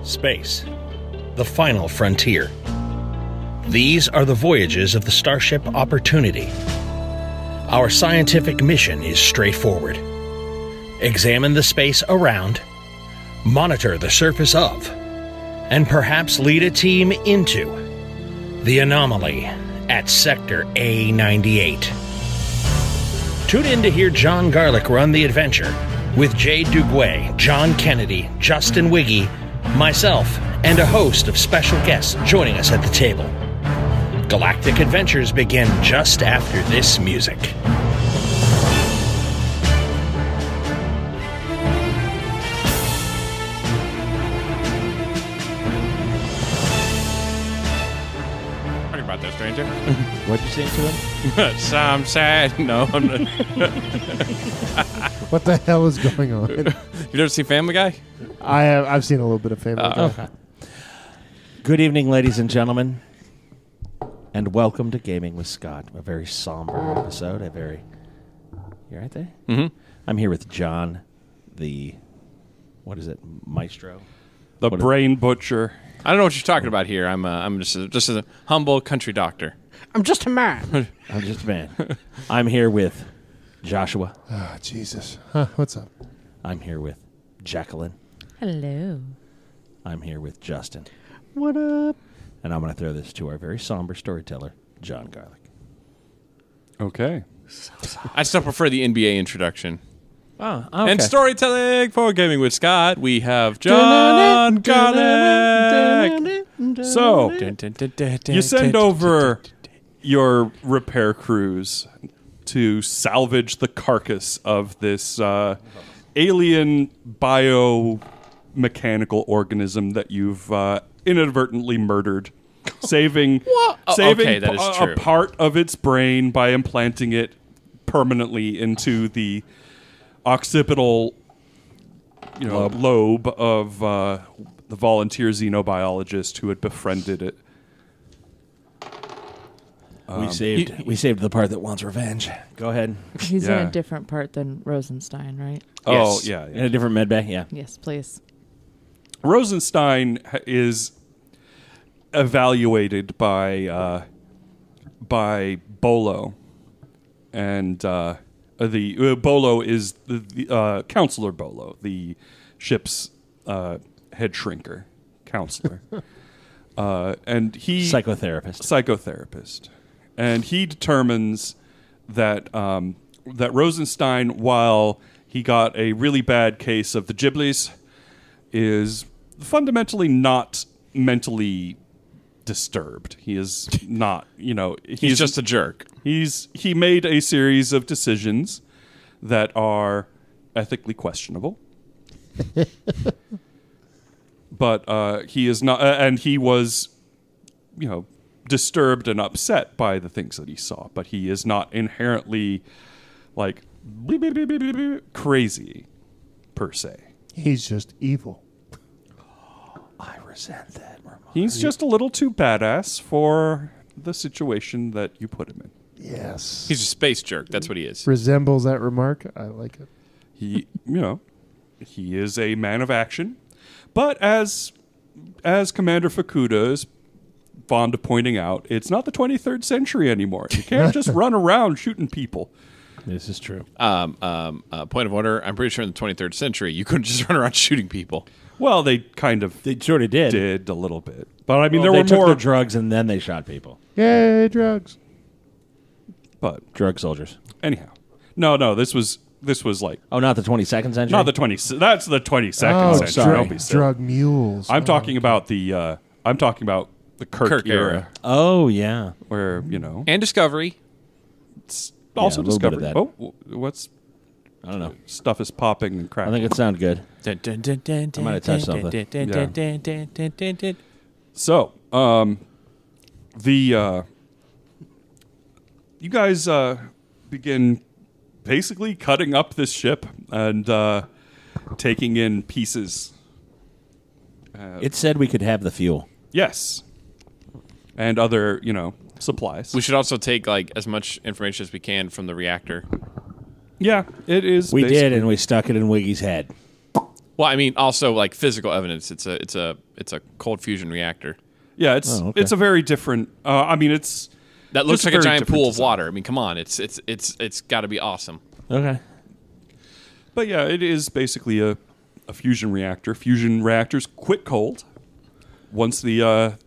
Space, the final frontier. These are the voyages of the Starship Opportunity. Our scientific mission is straightforward. Examine the space around, monitor the surface of, and perhaps lead a team into the anomaly at Sector A98. Tune in to hear John Garlick run the adventure with Jay Duguay, John Kennedy, Justin Wiggy, myself, and a host of special guests joining us at the table. Galactic adventures begin just after this music. Sorry about that, stranger. What'd you say to him? I'm sad. No, I'm not. What the hell is going on? You've never seen Family Guy? I've seen a little bit of Family Guy. Okay. Good evening, ladies and gentlemen, and welcome to Gaming with Scott. A very somber episode. You right there? Mm-hmm. I'm here with John, the maestro? The brain butcher. I don't know what you're talking about here. I'm just a humble country doctor. I'm just a man. I'm just a man. I'm here with Joshua. Oh, Jesus. Huh, what's up? I'm here with Jacqueline. Hello. I'm here with Justin. What up? And I'm going to throw this to our very somber storyteller, John Garlick. Okay. I still prefer the NBA introduction. Oh, okay. And storytelling for Gaming with Scott, we have John Garlick. So, you send over your repair crews to salvage the carcass of this alien biomechanical organism that you've inadvertently murdered, saving Okay, that is true. a part of its brain by implanting it permanently into the occipital lobe of the volunteer xenobiologist who had befriended it. We saved the part that wants revenge. Go ahead. He's in Yeah. a different part than Rosenstein, right? Oh, Yes. yeah. In a different med bay, yeah. Yes, please. Rosenstein is evaluated by Bolo, and the Bolo is the Counselor Bolo, the ship's head shrinker counselor, and he psychotherapist, and he determines that that Rosenstein, while he got a really bad case of the Giblies, is fundamentally not mentally disturbed. He is not, He's just a jerk. He made a series of decisions that are ethically questionable. But he is not, and he was, disturbed and upset by the things that he saw. But he is not inherently like crazy per se. He's just evil. I resent that. He's just a little too badass for the situation that you put him in. Yes. He's a space jerk. That's what he is. Resembles that remark. I like it. He, he is a man of action. But as Commander Fukuda is fond of pointing out, it's not the 23rd century anymore. You can't just run around shooting people. This is true. Point of order, I'm pretty sure in the 23rd century, you couldn't just run around shooting people. Well, they kind of sort of did. Did a little bit. But I mean, Well, there they were took more their drugs and then they shot people. Yay, drugs. But Drug soldiers. anyhow, no. This was like Oh, not the 22nd century? not the 20. That's the 22nd Oh, century. sorry. Don't be silly. drug mules. I'm talking about the. I'm talking about the Kirk era, Oh, yeah. where And Discovery. it's also a little bit of discovered. that. Oh, what's I don't know. stuff is popping and I cracking. think it sounded good. I might have touched something. So, you guys begin basically cutting up this ship and taking in pieces. It said we could have the fuel. Yes, and other supplies. We should also take as much information as we can from the reactor. Yeah, it is. We did, basically- and we stuck it in Wiggy's head. Well, I mean, also like physical evidence. It's a cold fusion reactor Yeah, it's a very different. I mean, it's that looks just like a very giant different pool of design. water. I mean, come on, it's got to be awesome. Okay. But yeah, it is basically a fusion reactor. Fusion reactors quit cold once the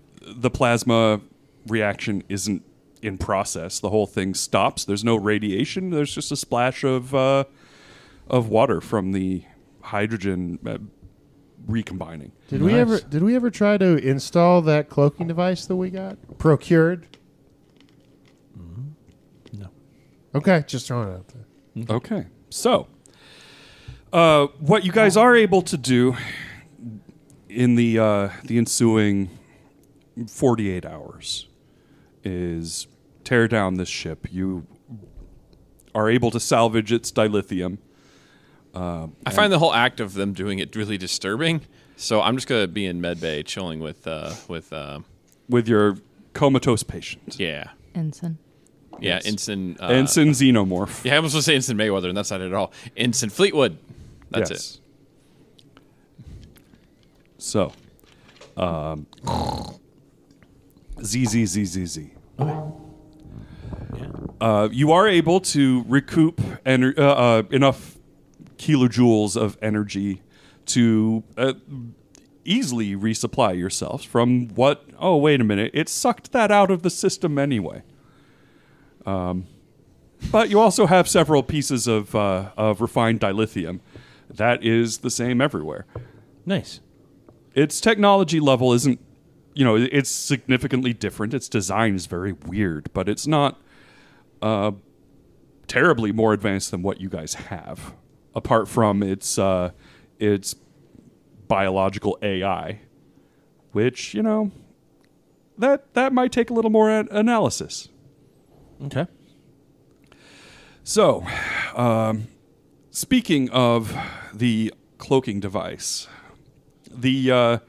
plasma reaction isn't in process. The whole thing stops. There's no radiation. There's just a splash of water from the hydrogen recombining. Did we ever try to install that cloaking device that we got procured? No. Okay, just throwing it out there. Okay, so what you guys are able to do in the ensuing 48 hours is tear down this ship. You are able to salvage its dilithium. I find the whole act of them doing it really disturbing. So I'm just gonna be in medbay chilling with With your comatose patient. yeah. Ensign. Yeah, Yes. Ensign. Ensign Xenomorph. Yeah, I was supposed to say Ensign Mayweather, and that's not it at all. Ensign Fleetwood. That's Yes. it. So, ZZZZZ. You are able to recoup enough kilojoules of energy to easily resupply yourselves from what... Oh, wait a minute. It sucked that out of the system anyway. But you also have several pieces of refined dilithium. That is the same everywhere. Nice. Its technology level isn't... it's significantly different. Its design is very weird, but it's not terribly more advanced than what you guys have, apart from its biological AI, which, that might take a little more analysis. Okay. So, speaking of the cloaking device, the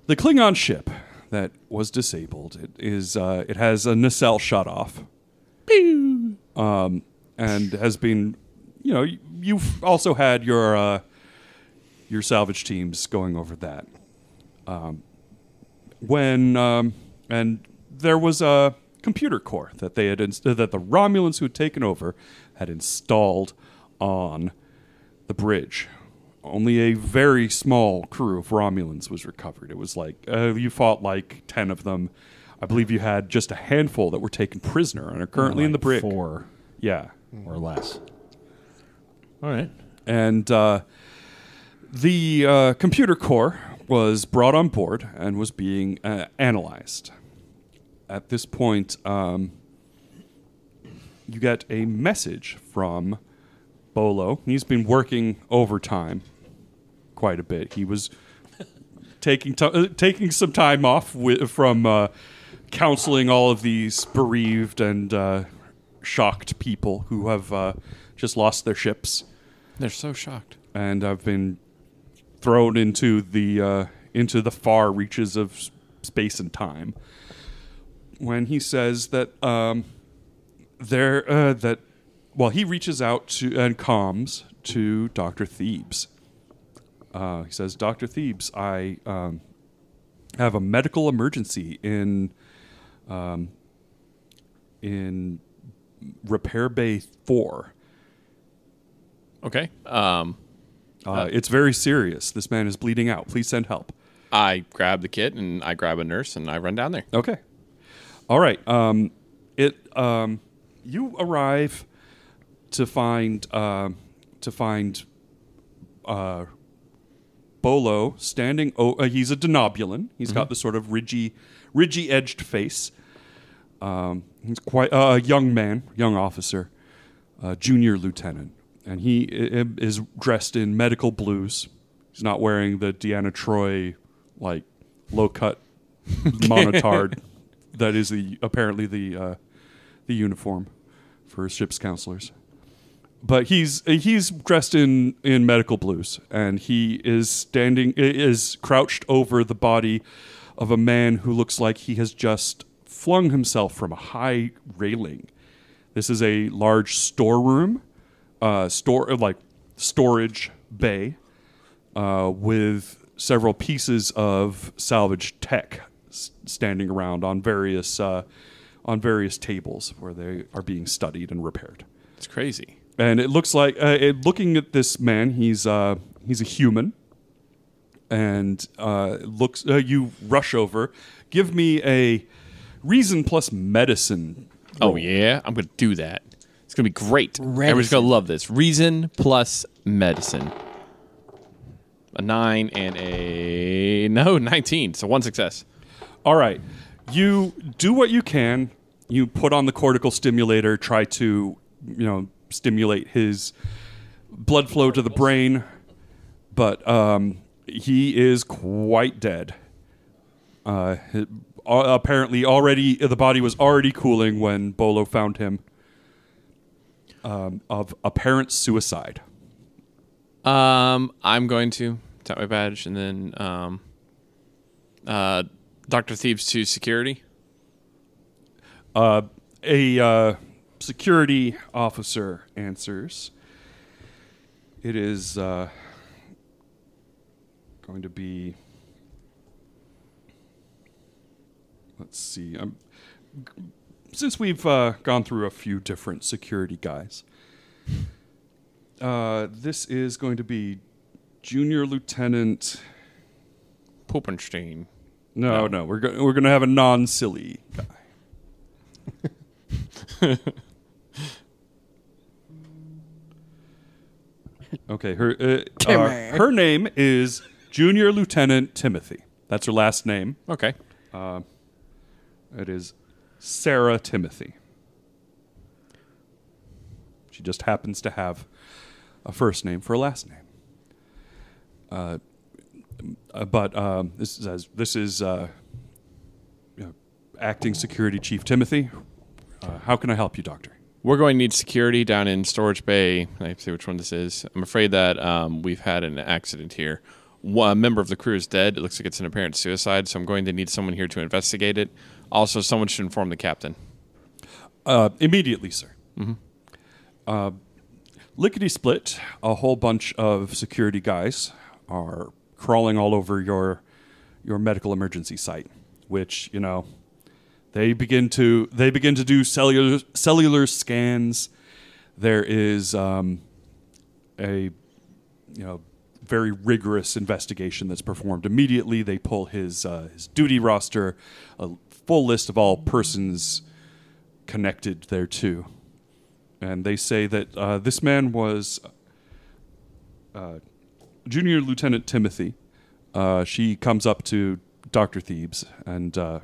Klingon ship that was disabled, it has a nacelle shut off. And has been, you've also had your salvage teams going over that. And there was a computer core that they had that the Romulans who had taken over had installed on the bridge. Only a very small crew of Romulans was recovered. It was like you fought like 10 of them. I believe you had just a handful that were taken prisoner and are currently in the brig. 4 Yeah. or less. All right. And the computer core was brought on board and was being analyzed. At this point, you get a message from Bolo. He's been working overtime quite a bit. He was taking some time off from counseling all of these bereaved and shocked people who have just lost their ships. They're so shocked. And I've been thrown into the far reaches of space and time. When he says that he reaches out to and comms to Dr. Thebes. He says, Dr. Thebes, I have a medical emergency in Repair Bay 4. Okay. It's very serious. This man is bleeding out. Please send help. I grab the kit and I grab a nurse and I run down there. Okay. All right. You arrive to find Bolo standing. He's a denobulan. He's got this sort of ridgy edged face. He's quite a young man, young officer, junior lieutenant, and he is dressed in medical blues. He's not wearing the Deanna Troi low cut monotard that is apparently the uniform for ship's counselors. But he's dressed in medical blues, and he is crouched over the body of a man who looks like he has just flung himself from a high railing. This is a large storeroom, storage bay with several pieces of salvaged tech standing around on various tables where they are being studied and repaired. It's crazy. And it looks like, looking at this man, he's a human. And you rush over. Give me a reason plus medicine. Oh, yeah? I'm going to do that. It's going to be great. Everyone's going to love this. Reason plus medicine. A 9 and 19. So 1 success. All right. You do what you can. You put on the cortical stimulator, try to, stimulate his blood flow to the brain. But he is quite dead. Apparently, already the body was already cooling when Bolo found him. Of apparent suicide. I'm going to tap my badge and then Dr. Thebes to security. A security officer answers. It is going to be. Let's see. Since we've gone through a few different security guys, this is going to be Junior Lieutenant Poopenstein. No. We're going to have a non-silly guy. Okay, her name is Junior Lieutenant Timothy. That's her last name. Okay. It is Sarah Timothy. She just happens to have a first name for a last name. But this is Acting Security Chief Timothy. How can I help you, Doctor? We're going to need security down in Storage Bay. Let's see which one this is. I'm afraid that we've had an accident here. One member of the crew is dead. It looks like it's an apparent suicide, so I'm going to need someone here to investigate it. Also, someone should inform the captain. Immediately, sir. Mm-hmm. Lickety-split, a whole bunch of security guys are crawling all over your medical emergency site, which, they begin to do cellular scans. There is a very rigorous investigation that's performed immediately. They pull his duty roster, a full list of all persons connected thereto, and they say that this man was Junior Lieutenant Timothy. She comes up to Dr. Thebes and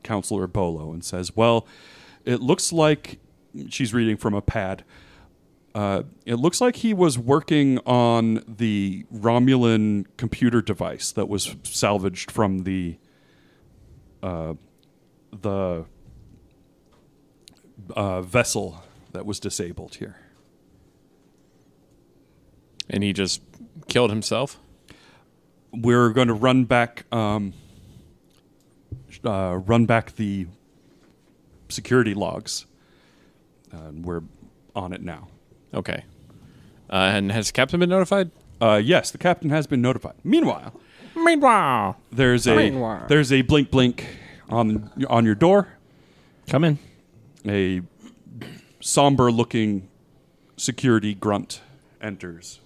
Counselor Bolo and says, well, it looks like, she's reading from a pad, it looks like he was working on the Romulan computer device that was salvaged from the vessel that was disabled here. And he just killed himself? We're going to run back the security logs. We're on it now. Okay. And has the captain been notified? Yes, the captain has been notified. Meanwhile, there's Meanwhile. a blink on your door. Come in. A somber-looking security grunt enters.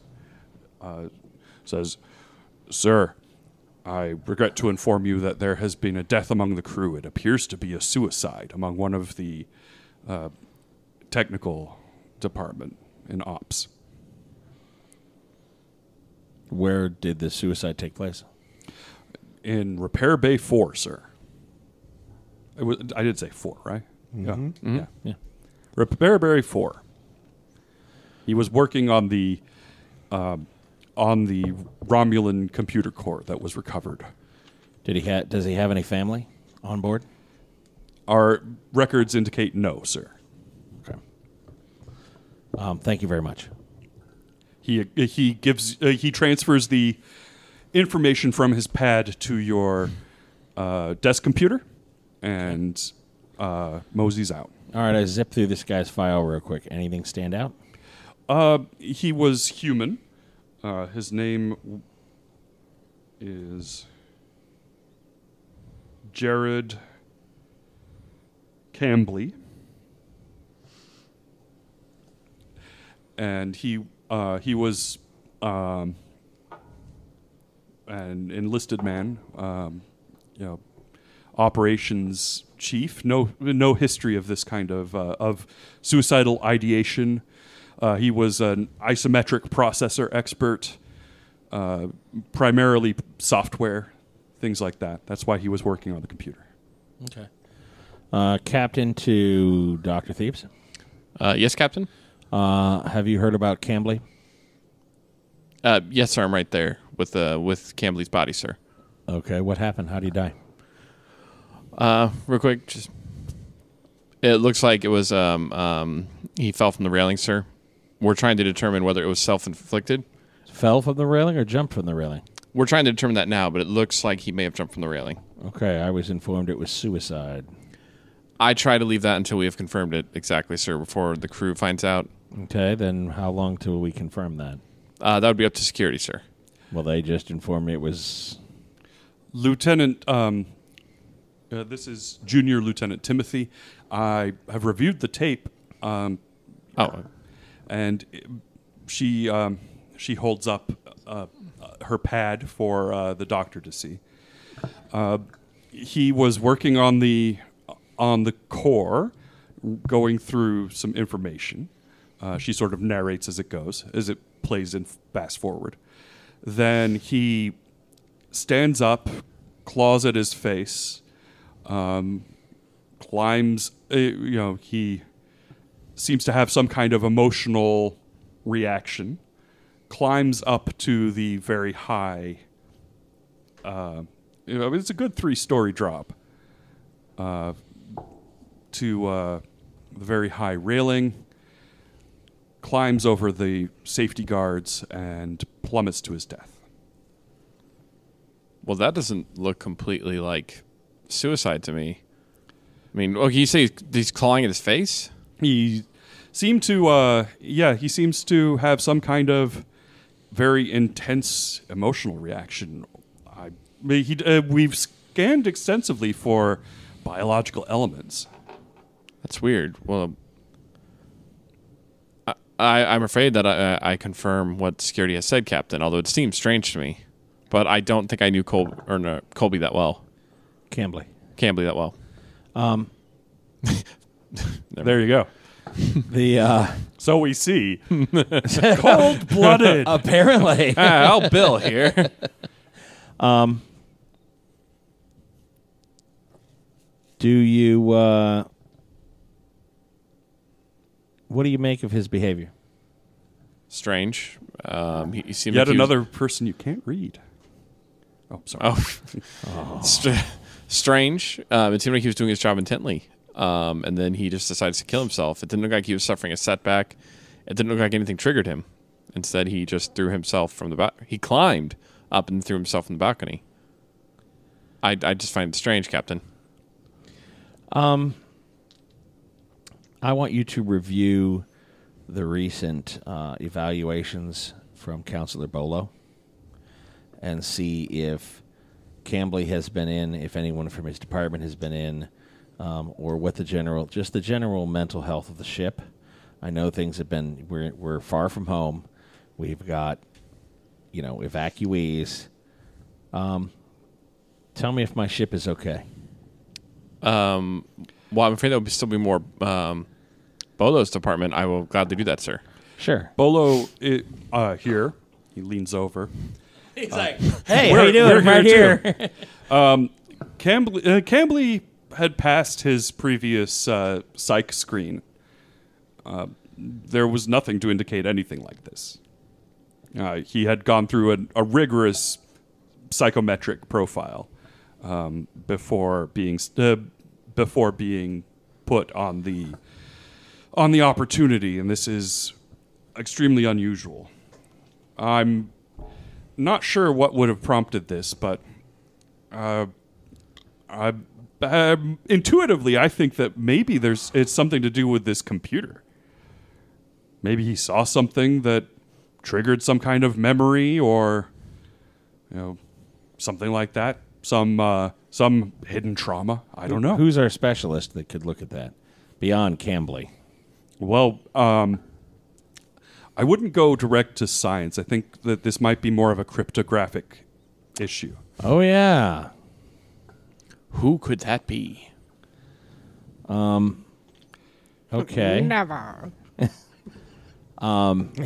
Says, "Sir, I regret to inform you that there has been a death among the crew. It appears to be a suicide among one of the technical department in ops." Where did the suicide take place? In Repair Bay 4, sir. I did say 4, right? Mm-hmm. Yeah. Mm-hmm. Yeah. Repair Bay 4. He was working on the Romulan computer core that was recovered. Does he have any family on board? Our records indicate no, sir. Okay. Thank you very much. He transfers the information from his pad to your desk computer and moseys out. All right, I zipped through this guy's file real quick. Anything stand out? He was human. His name is Jared Cambly, and he was an enlisted man, operations chief. No history of this kind of suicidal ideation. He was an isometric processor expert, primarily software, things like that. That's why he was working on the computer. Okay. Captain to Dr. Thebes. Yes, Captain? Have you heard about Cambly? Yes, sir. I'm right there with Cambly's body, sir. Okay. What happened? How did he die? Real quick, it looks like it was he fell from the railing, sir. We're trying to determine whether it was self-inflicted. Fell from the railing or jumped from the railing? We're trying to determine that now, but it looks like he may have jumped from the railing. Okay. I was informed it was suicide. I try to leave that until we have confirmed it exactly, sir, before the crew finds out. Okay. Then how long till we confirm that? That would be up to security, sir. Well, they just informed me it was... Lieutenant, this is Junior Lieutenant Timothy. I have reviewed the tape. And she holds up her pad for the doctor to see. He was working on the core, going through some information. She sort of narrates as it goes, as it plays in fast forward. Then he stands up, claws at his face, climbs. He seems to have some kind of emotional reaction, climbs up to the very high, it's a good 3-story drop, to the very high railing, climbs over the safety guards, and plummets to his death. Well, that doesn't look completely like suicide to me. I mean, you say he's clawing at his face? He seemed to, he seems to have some kind of very intense emotional reaction. We've scanned extensively for biological elements. That's weird. Well, I'm afraid that I confirm what security has said, Captain, although it seems strange to me. But I don't think I knew Colby that well. Cambly that well. There you go. So we see. Cold-blooded. Apparently. I'll Bill here. Do you... what do you make of his behavior? Strange. He seemed Yet like another person you can't read. Oh, sorry. Strange. It seemed like he was doing his job intently. And then he just decides to kill himself. It didn't look like he was suffering a setback. It didn't look like anything triggered him. Instead, he just threw himself from the he climbed up and threw himself from the balcony. I just find it strange, Captain. I want you to review the recent evaluations from Counselor Bolo and see if Cambly has been in, if anyone from his department has been in, or what the general mental health of the ship. I know things have been, we're far from home. We've got, evacuees. Tell me if my ship is okay. Well, I'm afraid there will still be more Bolo's department. I will gladly do that, sir. Sure. Bolo, here. He leans over. He's like, hey, how you doing? I'm right here. Cambly had passed his previous psych screen. There was nothing to indicate anything like this. He had gone through a rigorous psychometric profile before being put on the opportunity, and this is extremely unusual. I'm not sure what would have prompted this, but intuitively, I think that maybe it's something to do with this computer. Maybe he saw something that triggered some kind of memory or something like that. Some hidden trauma. I don't know. Who's our specialist that could look at that beyond Cambly? Well, I wouldn't go direct to science. I think that this might be more of a cryptographic issue. Oh, yeah. Who could that be? Okay. Never.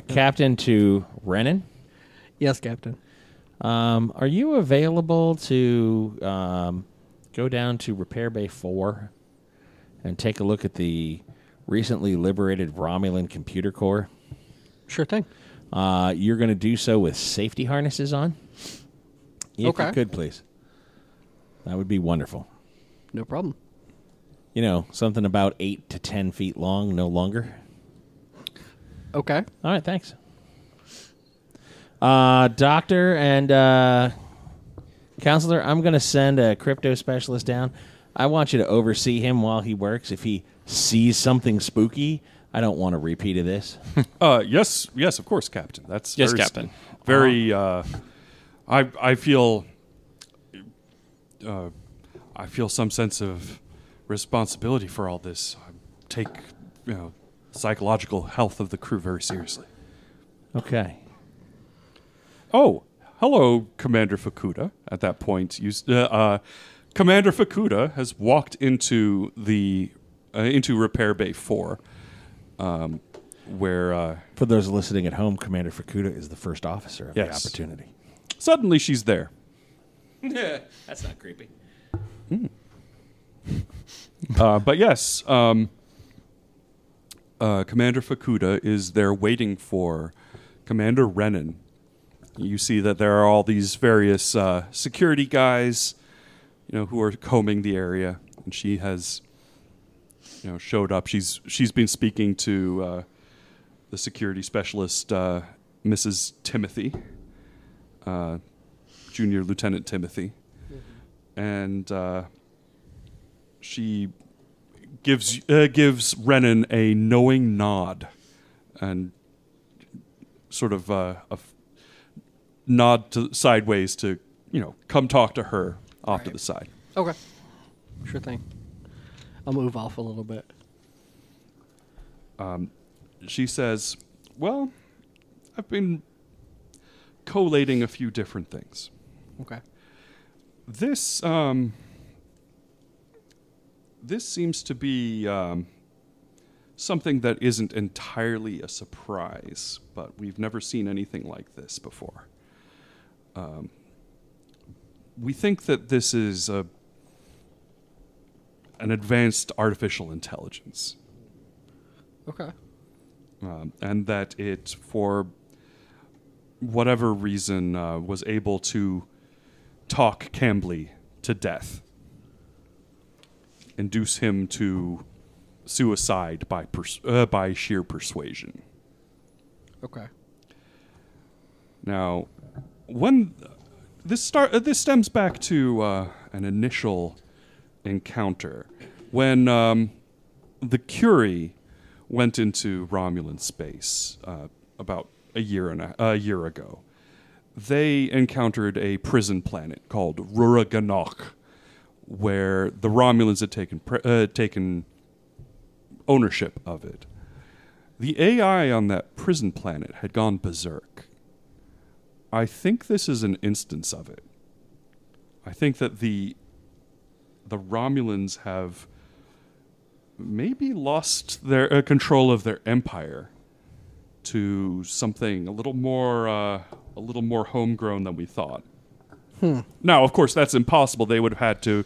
Captain to Renan. Yes, Captain. Are you available to go down to Repair Bay 4 and take a look at the recently liberated Romulan computer core? Sure thing. You're going to do so with safety harnesses on? If Okay. you could, please. That would be wonderful. No problem. Something about 8 to 10 feet long, no longer. Okay. All right, thanks. Doctor and counselor, I'm going to send a crypto specialist down. I want you to oversee him while he works. If he sees something spooky, I don't want a repeat of this. Yes, of course, Captain. That's Yes, very, Captain. Very. I feel some sense of responsibility for all this. I take psychological health of the crew very seriously. Okay. Oh, hello, Commander Fukuda. At that point, Commander Fukuda has walked into the into Repair Bay 4, where For those listening at home, Commander Fukuda is the first officer of the Yes. opportunity. suddenly she's there. That's not creepy. But yes, Commander Fukuda is there waiting for Commander Renan. You see that there are all these various security guys, who are combing the area, and she has, showed up. She's been speaking to the security specialist, Mrs. Timothy, Junior Lieutenant Timothy, and she gives Renan a knowing nod, and sort of a nod to sideways to come talk to her off to the side. Okay. Sure thing. I'll move off a little bit. She says, "Well, I've been collating a few different things. Okay. This seems to be something that isn't entirely a surprise, but we've never seen anything like this before. We think that this is an advanced artificial intelligence, Okay. and that it, for whatever reason, was able to talk Cambly to death, induce him to suicide by sheer persuasion. Okay. Now, when this stems back to an initial encounter when the Curie went into Romulan space about a year ago. They encountered a prison planet called Ruraganok, where the Romulans had taken ownership of it. The AI on that prison planet had gone berserk. I think this is an instance of it. I think that the Romulans have maybe lost their control of their empire to something a little more homegrown than we thought. Now, of course, that's impossible. They would have had to.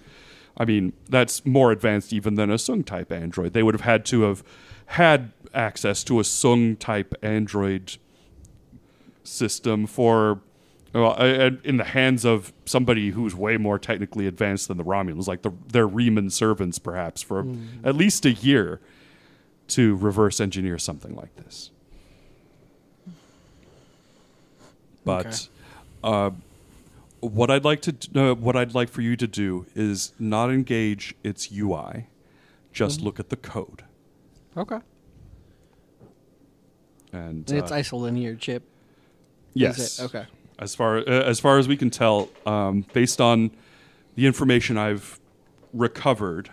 I mean, that's more advanced even than a Sung-type android. They would have had to have had access to a Sung-type android system in the hands of somebody who's way more technically advanced than the Romulans, like their Riemann servants, perhaps, for at least a year to reverse engineer something like this. But what I'd like for you to do is not engage its UI, just look at the code. Okay. And It's isolinear chip. Yes. Is it? Okay. As far as we can tell, based on the information I've recovered,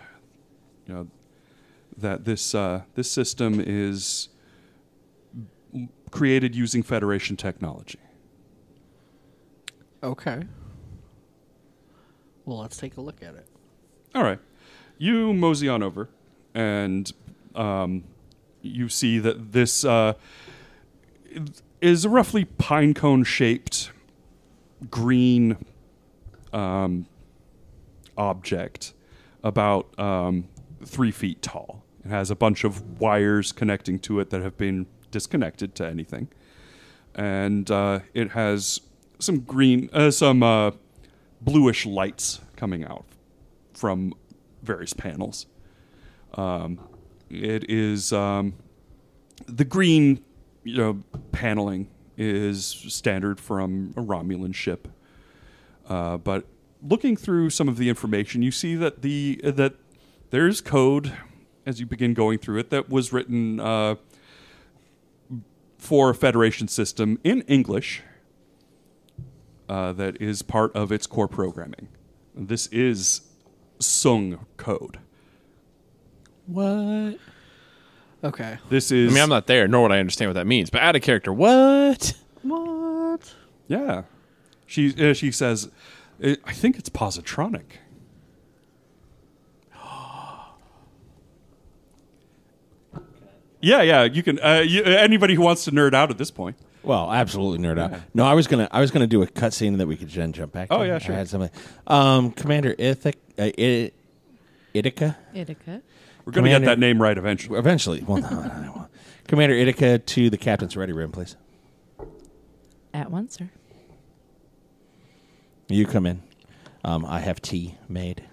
that this system is created using Federation technology. Okay. Well, let's take a look at it. All right. You mosey on over, and you see that this is a roughly pine cone shaped green object, about 3 feet tall. It has a bunch of wires connecting to it that have been disconnected to anything, and it has some bluish lights coming out from various panels. It is the green, paneling is standard from a Romulan ship, but looking through some of the information, you see that that there's code as you begin going through it that was written for a Federation system in English. That is part of its core programming. This is Sung code. What? Okay. This is. I mean, I'm not there, nor would I understand what that means. But out of character, what? What? Yeah. She says, I think it's positronic. Yeah. You can. Anybody who wants to nerd out at this point. Well, absolutely nerd out. No, I was gonna do a cutscene that we could then jump back to. Oh, yeah, sure. I had something. Commander Ithaca. Ithaca. We're going to get that name right eventually. Eventually. Well, no. Commander Ithaca to the captain's ready room, please. At once, sir. You come in. I have tea made.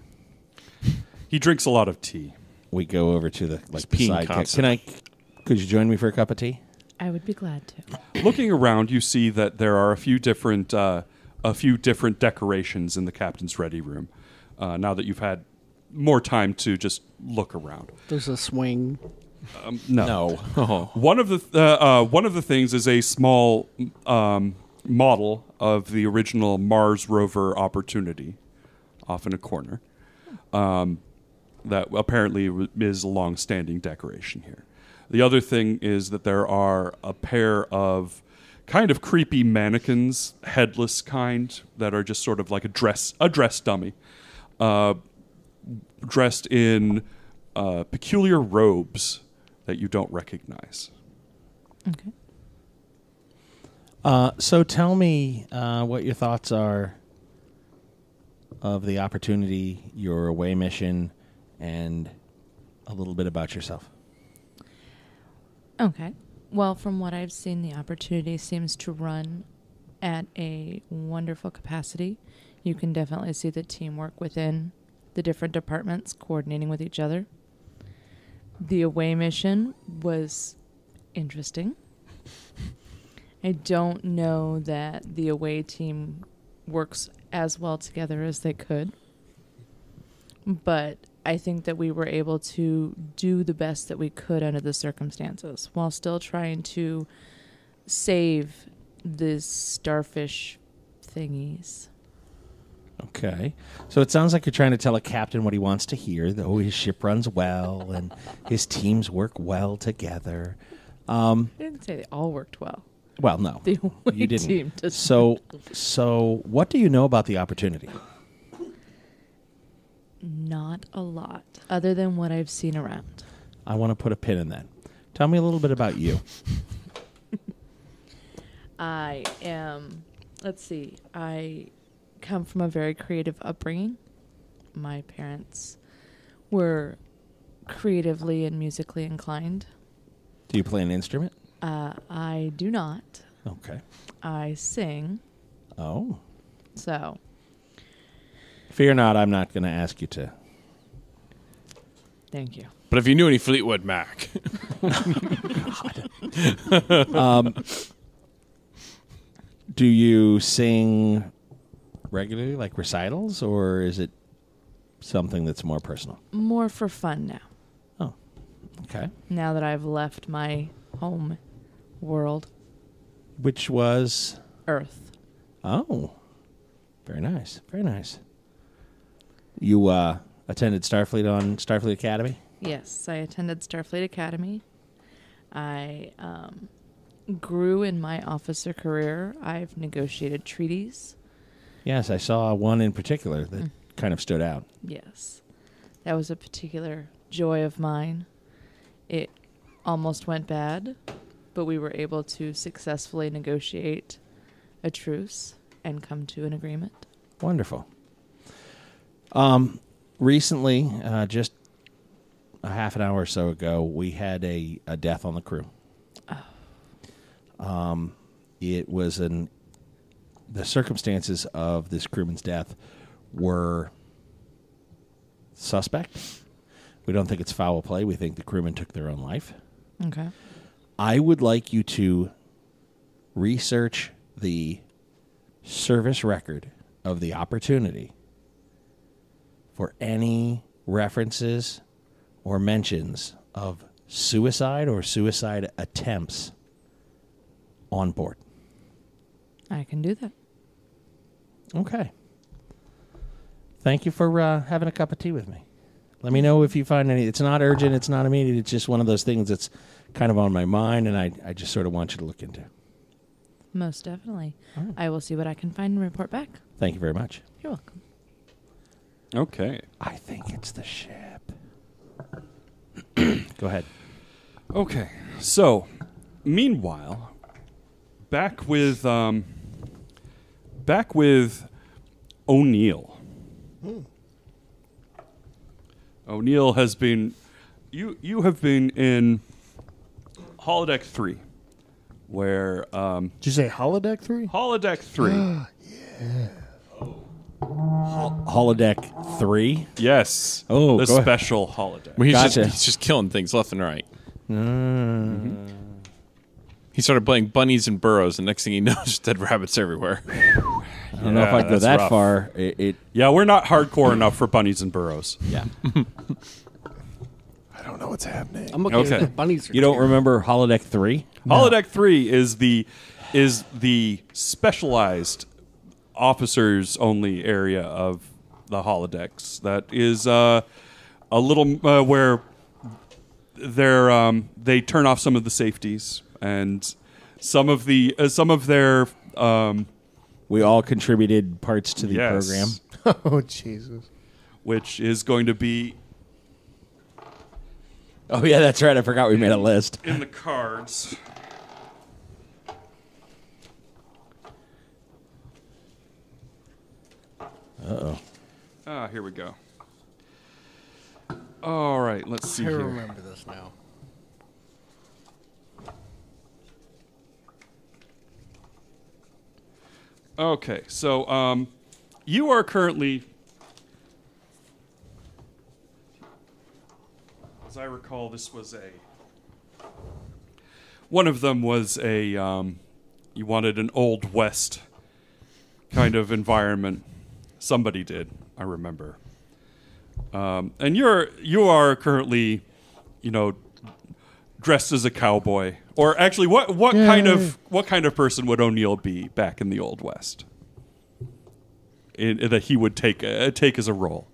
He drinks a lot of tea. We go over to the peeing side. constantly. Could you join me for a cup of tea? I would be glad to. Looking around, you see that there are a few different decorations in the captain's ready room. Now that you've had more time to just look around. There's a swing. No. Oh. One of the things is a small model of the original Mars rover Opportunity, off in a corner. That apparently is a long-standing decoration here. The other thing is that there are a pair of kind of creepy mannequins, headless kind, that are just sort of like a dress dummy, dressed in peculiar robes that you don't recognize. Okay. So tell me what your thoughts are of the Opportunity, your away mission, and a little bit about yourself. Okay. Well, from what I've seen, the Opportunity seems to run at a wonderful capacity. You can definitely see the teamwork within the different departments coordinating with each other. The away mission was interesting. I don't know that the away team works as well together as they could, but I think that we were able to do the best that we could under the circumstances while still trying to save the starfish thingies. Okay. So it sounds like you're trying to tell a captain what he wants to hear, that his ship runs well and his teams work well together. I didn't say they all worked well. Well, no. The away you didn't. team does So what do you know about the Opportunity? not a lot, other than what I've seen around. I want to put a pin in that. Tell me a little bit about you. I come from a very creative upbringing. My parents were creatively and musically inclined. Do you play an instrument? I do not. Okay. I sing. Oh. So. Fear not, I'm not going to ask you to. Thank you. But if you knew any Fleetwood Mac. Do you sing regularly, like recitals, or is it something that's more personal? More for fun now. Oh, okay. Now that I've left my home world. Which was? Earth. Oh, very nice. Very nice. You attended Starfleet Academy? Yes, I attended Starfleet Academy. I grew in my officer career. I've negotiated treaties. Yes, I saw one in particular that kind of stood out. Yes. That was a particular joy of mine. It almost went bad, but we were able to successfully negotiate a truce and come to an agreement. Wonderful. Recently, just a half an hour or so ago, we had a death on the crew. It was the circumstances of this crewman's death were suspect. We don't think it's foul play. We think the crewman took their own life. Okay. I would like you to research the service record of the Opportunity for any references or mentions of suicide or suicide attempts on board. I can do that. Okay. Thank you for having a cup of tea with me. Let me know if you find any. It's not urgent. It's not immediate. It's just one of those things that's kind of on my mind, and I just sort of want you to look into. Most definitely. Right. I will see what I can find and report back. Thank you very much. You're welcome. Okay. I think it's the ship. Go ahead. Okay. So, meanwhile, back with O'Neill. O'Neill has been. You have been in holodeck 3, where Did you say holodeck 3? holodeck 3. Holodeck 3. Yes. Oh, the go ahead. special holodeck. Well, Gotcha. he's just killing things left and right. Mm-hmm. He started playing bunnies and burrows, and next thing you know, just dead rabbits everywhere. I don't know if I go that's that rough. far. Yeah, we're not hardcore enough for bunnies and burrows. Yeah. I don't know what's happening. I'm okay. Okay. With the bunnies. Are You don't cute. remember Holodeck 3? Holodeck 3 is the specialized officers only area of the holodecks. That is a little where they turn off some of the safeties and some of their We all contributed parts to the yes, program. Oh, Jesus. which is going to be Oh, yeah, that's right. I forgot we made a list. in the cards. Uh-oh. Here we go. All right, let's see I here. remember this now. Okay, so you are currently, as I recall, this was one of them was you wanted an Old West kind of environment. Somebody did, I remember. And you are currently, dressed as a cowboy, or actually, what kind of person would O'Neill be back in the Old West? That he would take as a role,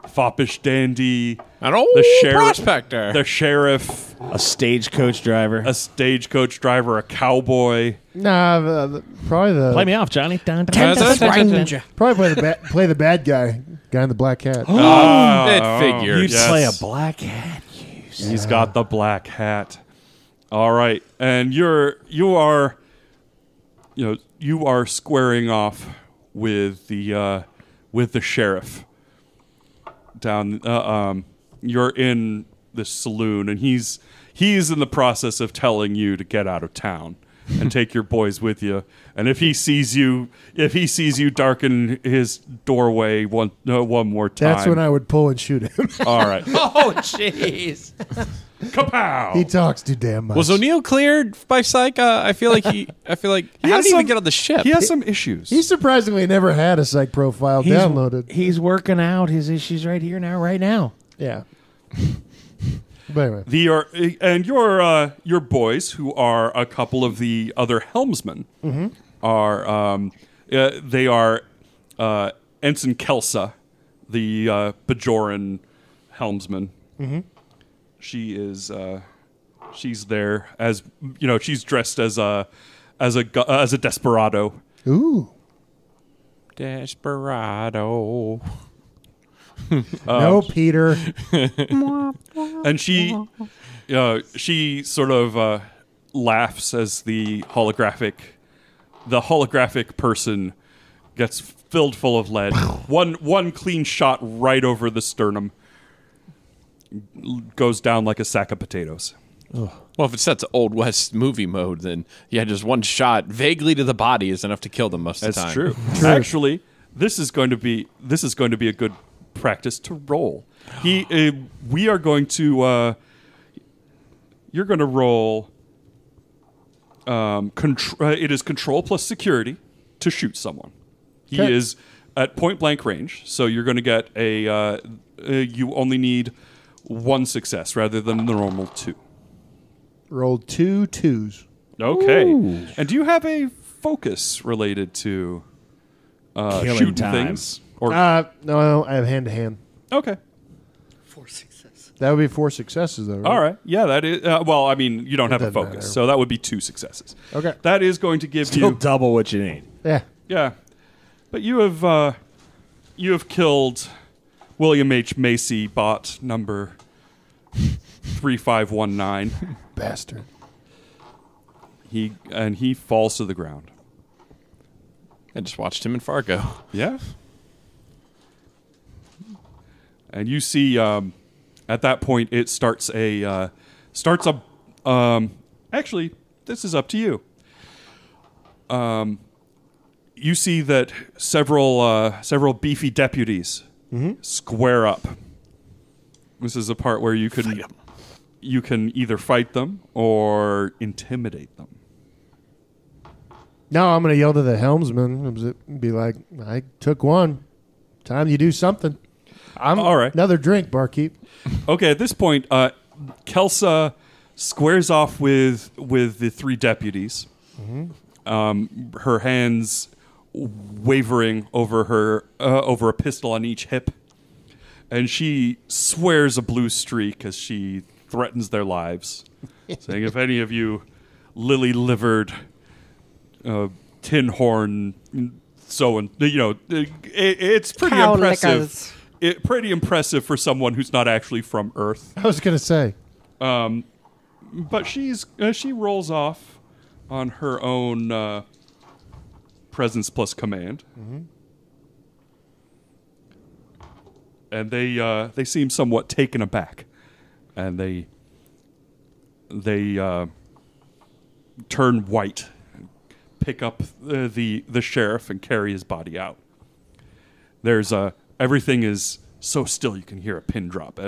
foppish dandy, An old prospector. the sheriff, A stagecoach driver. a stagecoach driver, a cowboy. Nah, probably the Play me off, Johnny. Dun, dun, Kansas dun, dun, dun. Ninja. probably play the bad guy in the black hat. It figures. You'd Yes. play a black hat. He's got the black hat. All right, and you are squaring off with the sheriff down. You're in this saloon, and he's in the process of telling you to get out of town and take your boys with you. And if he sees you darken his doorway one more time, That's when I would pull and shoot him. All right, Oh, jeez. kapow! He talks too damn much. Was O'Neill cleared by Psych? I feel like how did he has even some- get on the ship? He has some issues. He surprisingly never had a psych profile downloaded. He's working out his issues right here now, right now. Yeah. But anyway. Your boys, who are a couple of the other helmsmen, are they are Ensign Kelsa, the Bajoran helmsman. Mm-hmm. She is she's there as she's dressed as a desperado. Ooh. Desperado. No, Peter. And she sort of laughs as the holographic person gets filled full of lead. One clean shot right over the sternum, goes down like a sack of potatoes. Well, if it sets Old West movie mode, then just one shot vaguely to the body is enough to kill them most of the time. That's true. Actually, this is going to be a good practice to roll. We are going to. You're going to roll. It is control plus security to shoot someone. He is at point blank range, so you're going to get a. You only need one success rather than the normal 2. Rolled 2 2s. Okay. Ooh. And do you have a focus related to shooting time. things? Or no, I have hand-to-hand. Okay. 4 successes. That would be 4 successes, though, right? All right. Yeah, that is... well, I mean, you don't have a focus, matter. so that would be 2 successes. Okay. That is going to give Still you... double what you need. Yeah. Yeah. But you have killed William H. Macy, bot number 3519. Bastard. He falls to the ground. I just watched him in Fargo. Yeah. And you see, at that point, it starts a. Actually, this is up to you. You see that several beefy deputies square up. This is a part where you can either fight them or intimidate them. No, I'm going to yell to the helmsman and be like, I took one. Time you do something. All right. Another drink, barkeep. Okay, at this point, Kelsa squares off with the 3 deputies. Mm-hmm. Her hands wavering over a pistol on each hip. And she swears a blue streak as she threatens their lives, saying, if any of you lily-livered, tin horn, it's pretty Cow impressive. Pretty impressive for someone who's not actually from Earth. I was going to say. But she rolls off on her own presence plus command. Mm-hmm. And they seem somewhat taken aback, and they turn white, pick up the sheriff, and carry his body out. There's everything is so still you can hear a pin drop.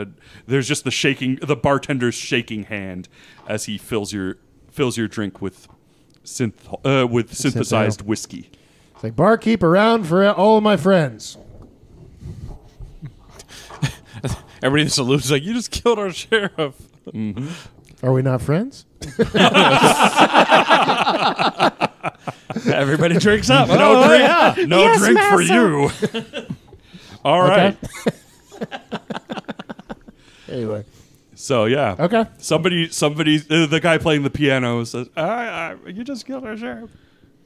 There's just the bartender's shaking hand as he fills your drink with synthesized whiskey. It's like, barkeep around for all of my friends. Everybody salutes like, you just killed our sheriff. Mm-hmm. Are we not friends? Everybody drinks up. No drink for you. All right. Anyway. So yeah. Okay. Somebody. The guy playing the piano says, "You just killed our sheriff."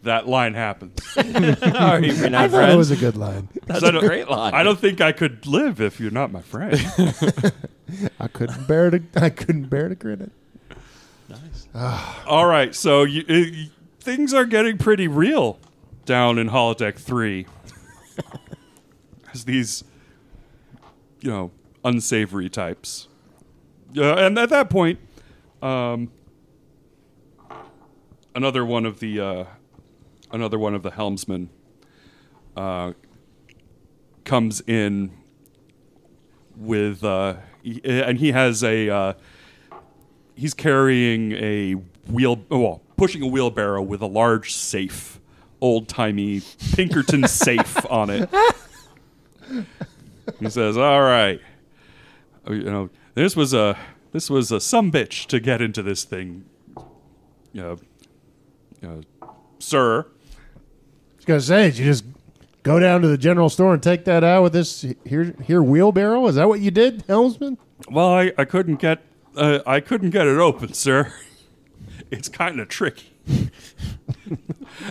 That line happens. Are we not I thought friends? it was a good line. That's a great line. I don't think I could live if you're not my friend. I couldn't bear to grin it. Nice. All right. So things are getting pretty real down in holodeck 3. As these, unsavory types. And at that point, another one of the helmsmen comes in with, and he has he's carrying pushing a wheelbarrow with a large safe, old-timey Pinkerton safe on it. He says, "All right, this was a sumbitch to get into this thing, sir. was going to say, did you just go down to the general store and take that out with this here wheelbarrow? Is that what you did, helmsman? Well, I couldn't get it open, sir. It's kind of tricky.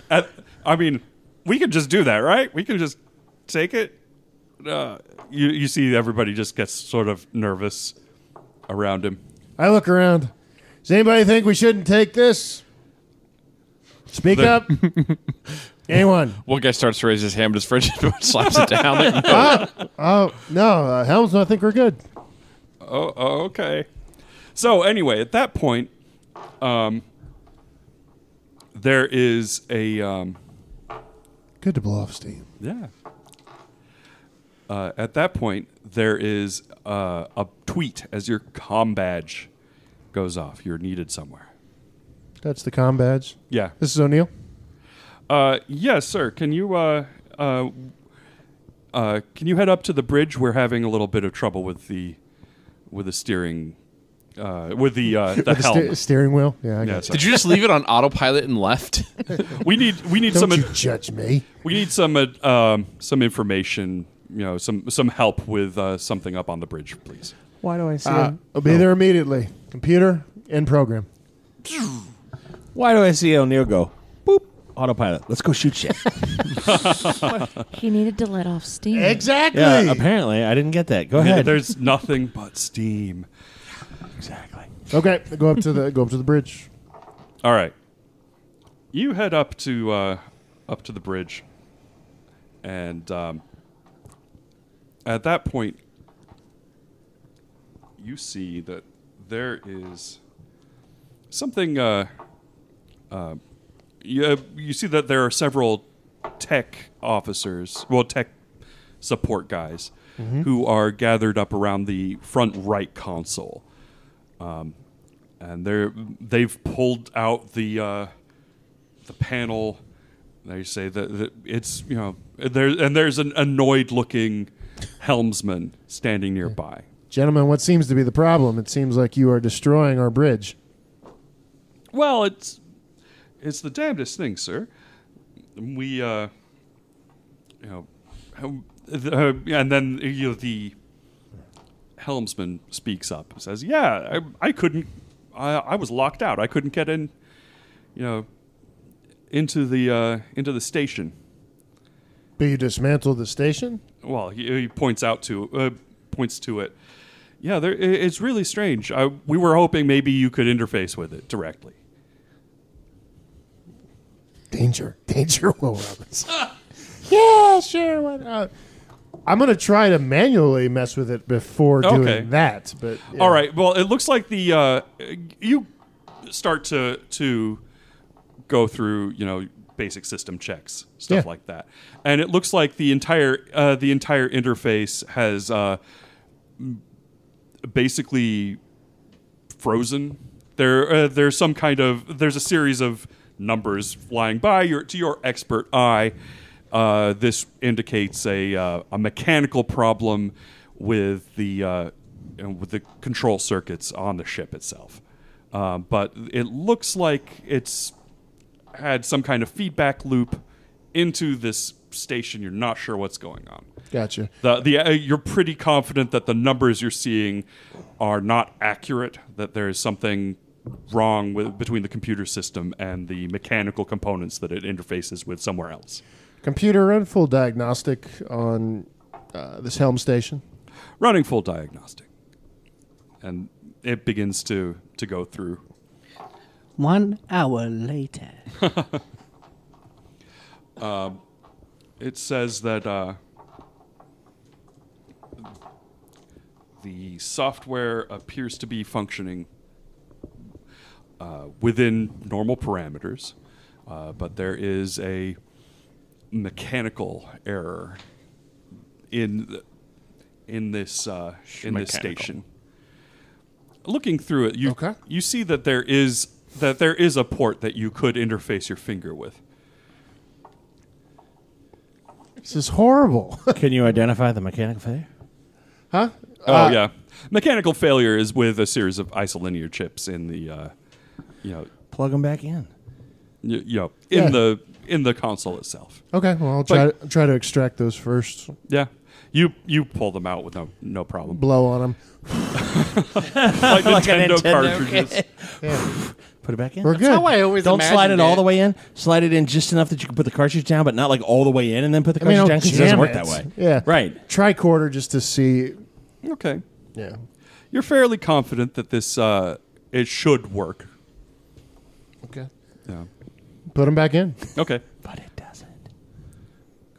I mean, we could just do that, right? We can just take it. You see everybody just gets sort of nervous around him. I look around. Does anybody think we shouldn't take this? Speak up. Anyone? One guy starts to raise his hand, but his friend just slaps it down. No, helmsman, I think we're good. Oh, okay. So anyway, at that point, there is a Good to blow off steam. yeah. At that point, there is a tweet as your comm badge goes off. You're needed somewhere. That's the comm badge. Yeah. This is O'Neill. Yes, sir. Can you head up to the bridge? We're having a little bit of trouble with the steering, with the helm. Steering wheel. Yeah, I Yeah, got so Did you just leave it on autopilot and left? we need Don't some you judge me. we need some information. Some help with something up on the bridge, please. Why do I see I'll be there immediately. Computer in program. Why do I see O'Neill go? Boop. Autopilot. Let's go shoot shit. He needed to let off steam. Exactly. Yeah, apparently. I didn't get that. Go ahead. There's nothing but steam. Exactly. Okay, go up to the bridge. All right. You head up to the bridge, and at that point, you see that there is something. You see that there are several tech officers, tech support guys, who are gathered up around the front right console, and they've pulled out the panel. They say that it's there's an annoyed looking helmsman standing nearby. Gentlemen, what seems to be the problem? It seems like you are destroying our bridge. Well, it's the damnedest thing, sir. We and then the helmsman speaks up and says, "Yeah, I couldn't. I was locked out. I couldn't get in. Into the station." But you dismantled the station? Well, he points to it. Yeah, it's really strange. We were hoping maybe you could interface with it directly. Danger, Will Robbins. Yeah, sure. Why not? I'm going to try to manually mess with it before doing that. But yeah. All right. Well, it looks like you start to go through basic system checks, stuff like that, and it looks like the entire interface has basically frozen. There's a series of numbers flying by to your expert eye. This indicates a mechanical problem with the control circuits on the ship itself. But it looks like it's had some kind of feedback loop into this station. You're not sure what's going on. Gotcha. You're pretty confident that the numbers you're seeing are not accurate, that there is something wrong between the computer system and the mechanical components that it interfaces with somewhere else. Computer, run full diagnostic on this helm station. Running full diagnostic. And it begins to go through. 1 hour later. It says that the software appears to be functioning within normal parameters, but there is a mechanical error in this station. Looking through it, you see that there is a port that you could interface your finger with. This is horrible. Can you identify the mechanical failure? Huh? Yeah. Mechanical failure is with a series of isolinear chips in the, Plug them back in. in the console itself. Okay, well, I'll try to extract those first. Yeah. You pull them out with no problem. Blow on them. Like Nintendo cartridges. Yeah. Put it back in. We're good. That's how I always Don't slide it imagined all the way in. Slide it in just enough that you can put the cartridge down, but not like all the way in and then put the cartridge down because it doesn't work that way. Yeah. Right. Tricorder just to see. Okay. Yeah. You're fairly confident that this it should work. Okay. Yeah. Put them back in. Okay. But it doesn't.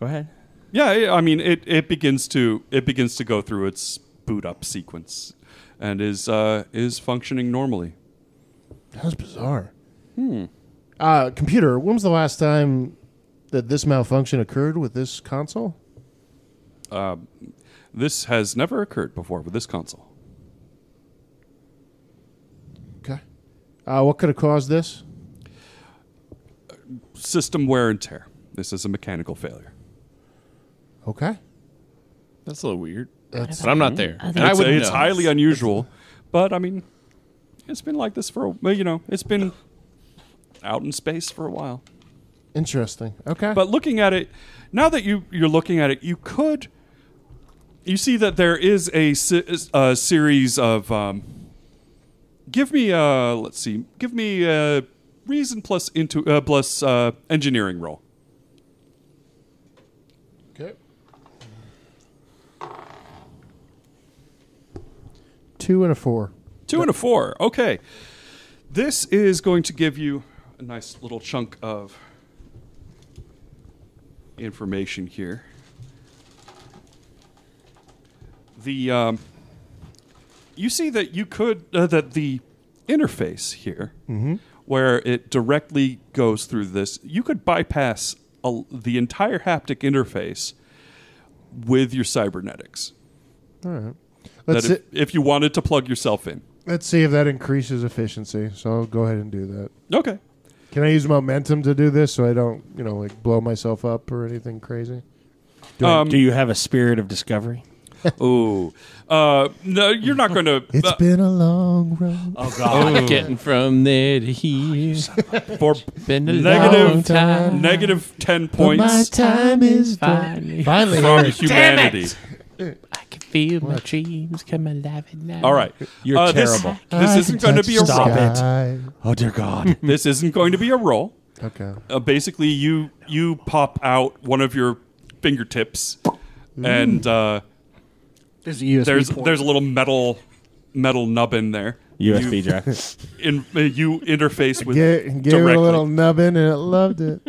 Go ahead. Yeah, I mean it begins to go through its boot up sequence and is functioning normally. That was bizarre. Computer, when was the last time that this malfunction occurred with this console? This has never occurred before with this console. Okay. What could have caused this? System wear and tear. This is a mechanical failure. Okay. That's a little weird. That's- But I'm not there. And It's highly unusual, but I mean, it's been like this for it's been out in space for a while. Interesting. Okay. But looking at it, now that you're looking at it, you see that there is a series of give me a reason plus engineering roll. Okay. 2 and a 4. 2 and a 4. Okay. This is going to give you a nice little chunk of information here. You see that you could that the interface here, where it directly goes through this, you could bypass the entire haptic interface with your cybernetics. All right. If you wanted to plug yourself in. Let's see if that increases efficiency. So I'll go ahead and do that. Okay. Can I use momentum to do this so I don't, blow myself up or anything crazy? Do you have a spirit of discovery? Ooh. No, you're not going to... It's been a long road. Oh, God. Getting from there to here. For Been a long -10 time. But my points time is Finally. finally from here. humanity. I can feel my dreams come alive at night. All right. You're terrible. This isn't going to be a Stop roll. it. Sky. Oh, dear God. This isn't going to be a roll. Okay. Basically, you pop out one of your fingertips, and There's a USB port. there's a little metal nubbin there. USB drive. You interface with Gave it directly. a little nubbin and it loved it.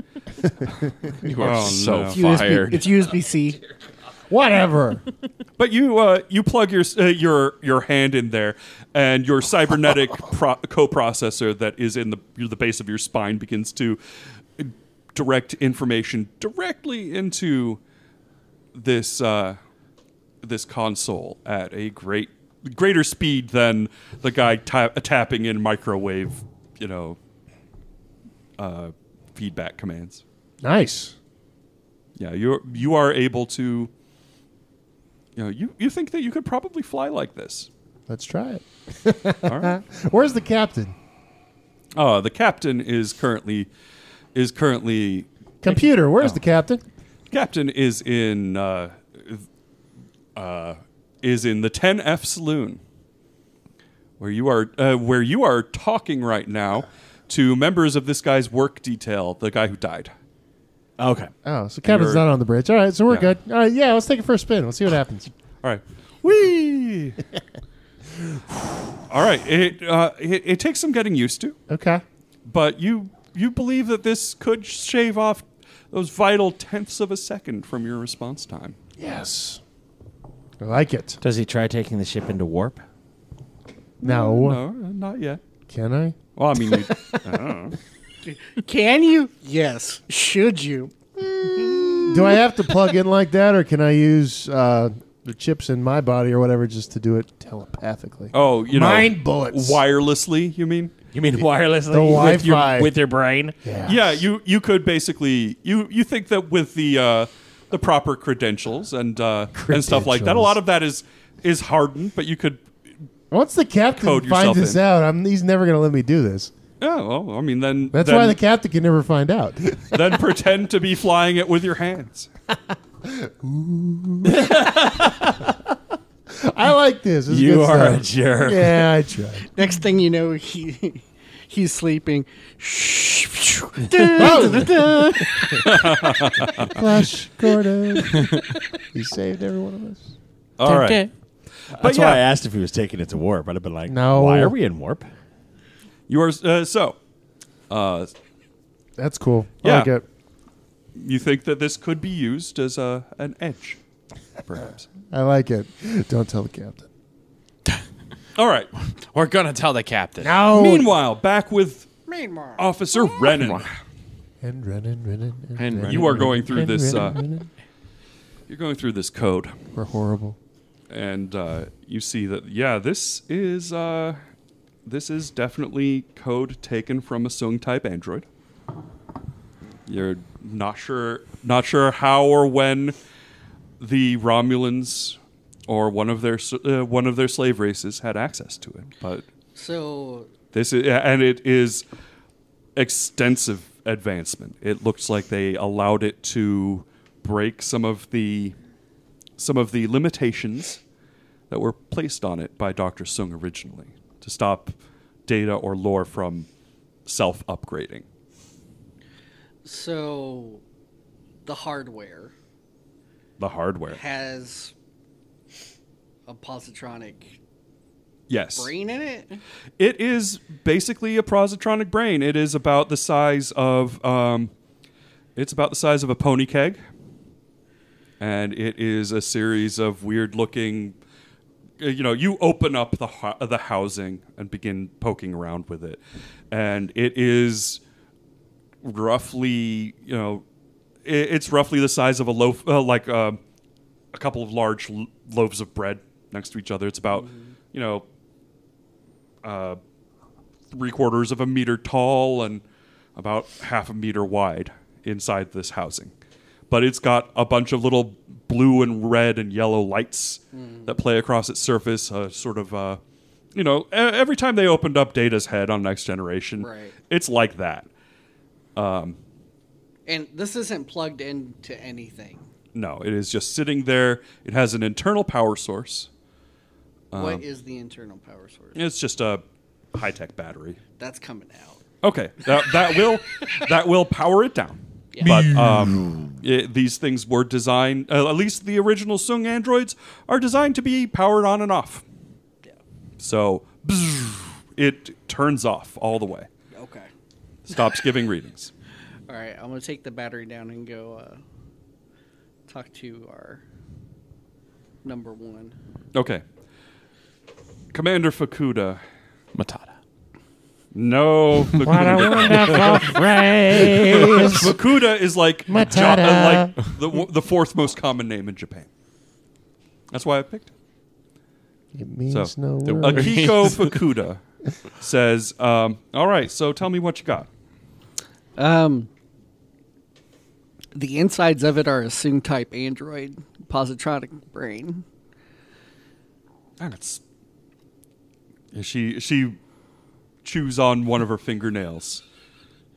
You are Oh, so no. fired. It's USB-C. Whatever. But you plug your hand in there, and your cybernetic coprocessor that is in the base of your spine begins to direct information directly into this this console at a greater speed than the guy tapping in microwave, feedback commands. Nice. Yeah, you are able to. You think that you could probably fly like this. Let's try it. All right. Where's the captain? The captain is currently Computer, where's the captain? captain is in the 10F saloon, where you are talking right now to members of this guy's work detail, the guy who died. Okay. Oh, so captain's not on the bridge. All right, so we're good. All right, yeah, let's take it for a spin. Let's see what happens. All right. Whee! All right. It takes some getting used to, Okay. but you believe that this could shave off those vital tenths of a second from your response time. Yes. I like it. Does he try taking the ship into warp? No. No, not yet. Can I? Well, I mean, I don't know. Can you? Yes. Should you? Do I have to plug in like that, or can I use the chips in my body or whatever just to do it telepathically? Oh, Mind bullets. Wirelessly, you mean? You mean wirelessly? The Wi-Fi. With your brain? Yeah, you could basically you think that with the proper credentials and stuff like that, a lot of that is hardened, but you could Once the captain Code yourself finds this in. out, he's never going to let me do this. Oh, well, I mean, then That's then, why the captain can never find out. Then pretend to be flying it with your hands. I like this. This is You good are a stuff. jerk. Yeah, I tried. Next thing you know, he's sleeping. Flash Gordon. He saved every one of us. All right. Okay. That's yeah. why I asked if he was taking it to warp. I'd have been like, No. Why are we in warp? You are That's cool. I Yeah. like it. you think that this could be used as an edge, perhaps? I like it. Don't tell the captain. All right. We're gonna tell the captain. No. Meanwhile, back with Officer Rennan. And Renan. And You are going through this. Renan. You're going through this code, We're horrible. and you see that this is definitely code taken from a Sung type android. You're not sure how or when the Romulans or one of their slave races had access to it, but So it is extensive advancement. It looks like they allowed it to break some of the limitations that were placed on it by Dr. Sung originally to stop data or lore from self-upgrading. So the hardware The hardware. has a positronic Yes. brain in it. It is basically a positronic brain. It is about the size of a pony keg, and it is a series of weird-looking. You open up the housing and begin poking around with it, and it is roughly it's roughly the size of a loaf, like a couple of large loaves of bread next to each other. It's about 3/4 of a meter tall and about half a meter wide inside this housing. But it's got a bunch of little blue and red and yellow lights that play across its surface, every time they opened up Data's head on Next Generation, Right. it's like that. And this isn't plugged into anything. No, it is just sitting there. It has an internal power source. What is the internal power source? It's just a high-tech battery. That's coming out. Okay, that will power it down. Yeah. But these things were designed. At least the original Sung androids are designed to be powered on and off. Yeah. So it turns off all the way. Okay. Stops giving readings. All right. I'm gonna take the battery down and go talk to our number one. Okay. Commander Fukuda. Matata. No, What a wonderful phrase. Fukuda is like Matata. the fourth most common name in Japan. That's why I picked it. It means So, no the- word. Akiko Fukuda says, all right, so tell me what you got. The insides of it are a Sung type android positronic brain. And it's she chews on one of her fingernails.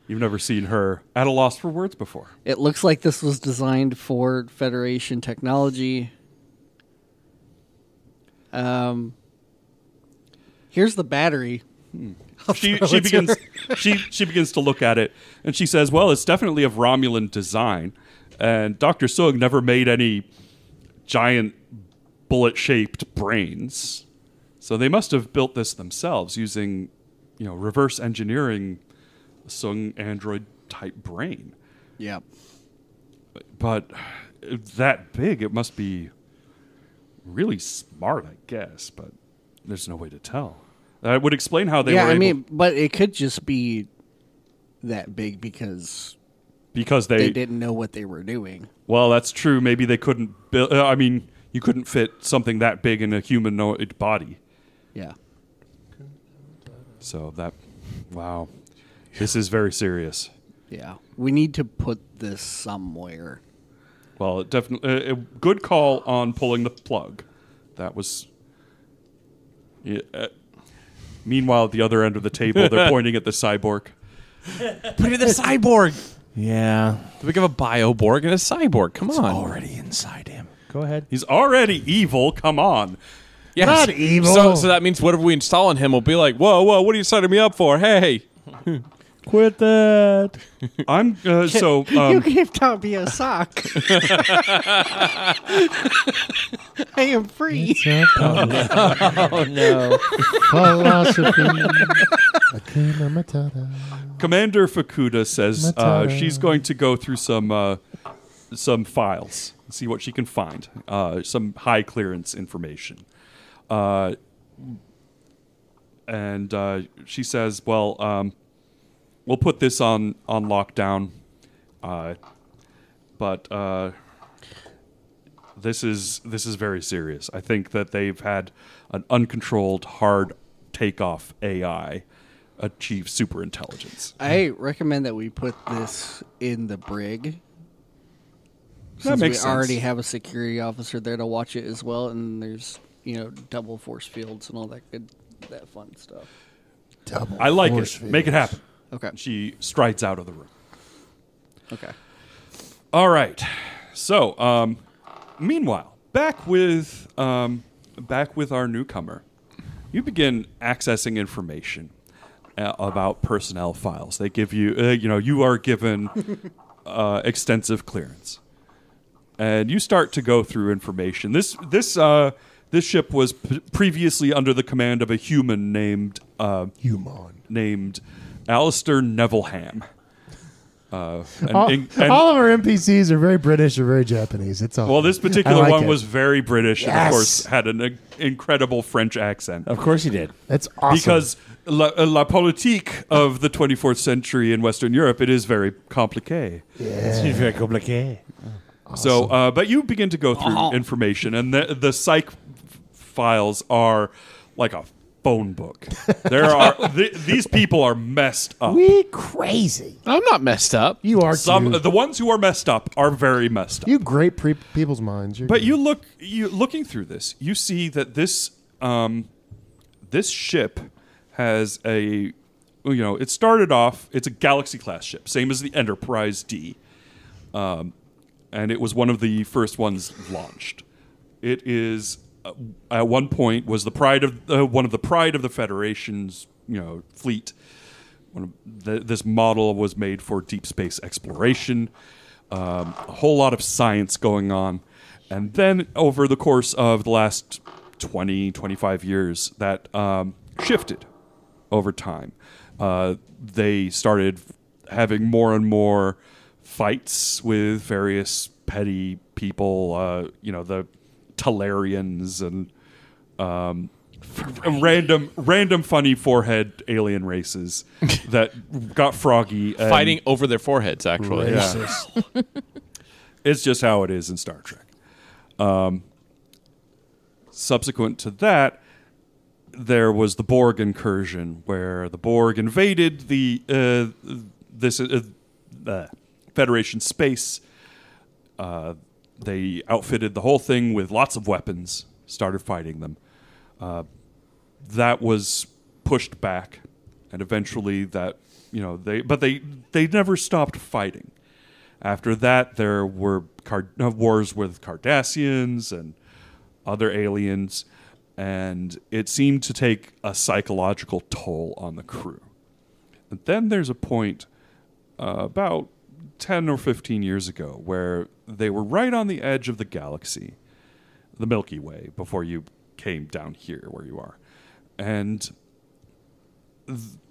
You've never seen her at a loss for words before. It looks like this was designed for Federation technology. Here's the battery. She begins to look at it, and she says, "Well, it's definitely of Romulan design, and Dr. Sung never made any giant bullet-shaped brains, so they must have built this themselves using, reverse engineering Sung android type brain. Yeah. But that big, it must be really smart, I guess. But there's no way to tell. That would explain how they were able... but it could just be that big because they didn't know what they were doing. Well, that's true. Maybe they couldn't build... you couldn't fit something that big in a humanoid body. Yeah. So that... Wow. This is very serious. Yeah. We need to put this somewhere. Well, definitely... a good call on pulling the plug. That was... Meanwhile, at the other end of the table, they're pointing at the cyborg. Put in the cyborg. Yeah. We have a bioborg and a cyborg. Come on. Already inside him. Go ahead. He's already evil. Come on. Yes. Not evil. So that means whatever we install on him will be like, whoa, what are you signing me up for? Hey. Quit that. I'm You gave Tommy a sock. I am free. Oh, no. Philosophy. Hakuna Matata. Commander Fukuda says Matata. she's going to go through some files, see what she can find, some high clearance information, and she says, "Well, we'll put this on lockdown, but this is very serious. I think that they've had an uncontrolled hard takeoff AI." Achieve super intelligence. I recommend that we put this in the brig. That makes sense. We already have a security officer there to watch it as well, and there's double force fields and all that fun stuff. I like it. Make it happen. Okay. She strides out of the room. Okay. All right. So, meanwhile, back with our newcomer, you begin accessing information about personnel files. They give you, you are given extensive clearance, and you start to go through information. This ship was previously under the command of a human named Alistair Nevilleham. All of our NPCs are very British or very Japanese. It's all well, this particular like one it. was very British and, of Yes. course, had an incredible French accent. Of course he did. That's awesome. Because la politique of the 24th century in Western Europe, it is very compliqué. It's very complicated. So, but you begin to go through information, and the psych files are like a phone book. There are these people are messed up. we crazy. I'm not messed up. You are too. The ones who are messed up are very messed up. You great people's minds. You're But good. looking through this, you see that this ship has it started off, it's a Galaxy class ship, same as the Enterprise D, and it was one of the first ones launched. It is at one point was the pride of one of the pride of the Federation's fleet. This model was made for deep space exploration. A whole lot of science going on. And then over the course of the last 20, 25 years, that shifted over time. They started having more and more fights with various petty people, the Talarians and random funny forehead alien races that got froggy. And Fighting over their foreheads, actually. Yeah. It's just how it is in Star Trek. Subsequent to that, there was the Borg incursion, where the Borg invaded the Federation space. They outfitted the whole thing with lots of weapons, started fighting them. That was pushed back, and eventually they never stopped fighting. After that, there were wars with Cardassians and other aliens, and it seemed to take a psychological toll on the crew. And then there's a point about 10 or 15 years ago where they were right on the edge of the galaxy, the Milky Way, before you came down here where you are. And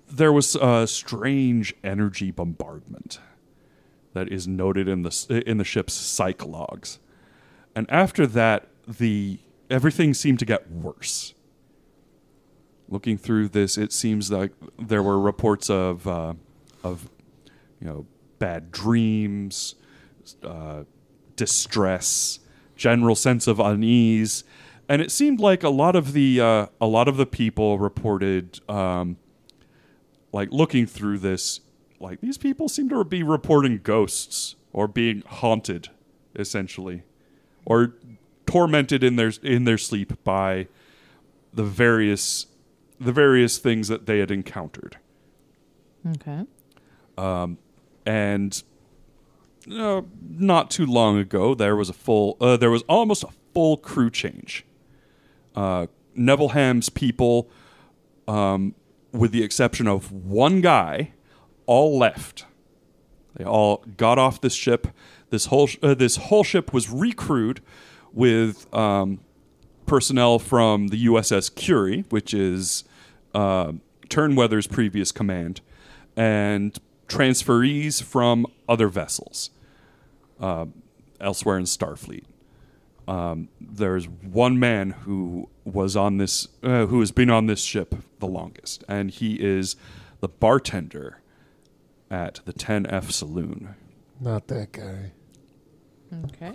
there was a strange energy bombardment that is noted in the ship's psych logs. And after that, everything seemed to get worse. Looking through this, it seems like there were reports of bad dreams, distress, general sense of unease, and it seemed like a lot of the people reported, looking through this, like these people seem to be reporting ghosts or being haunted, essentially, or tormented in their sleep by the various the various things that they had encountered. Okay. And not too long ago, there was almost a full crew change. Nevilleham's people, with the exception of one guy, all left. They all got off this ship. This whole ship was recrewed with personnel from the USS Curie, which is Turnweather's previous command, and transferees from other vessels elsewhere in Starfleet. There's one man who has been on this ship the longest, and he is the bartender at the 10F Saloon. Not that guy. Okay.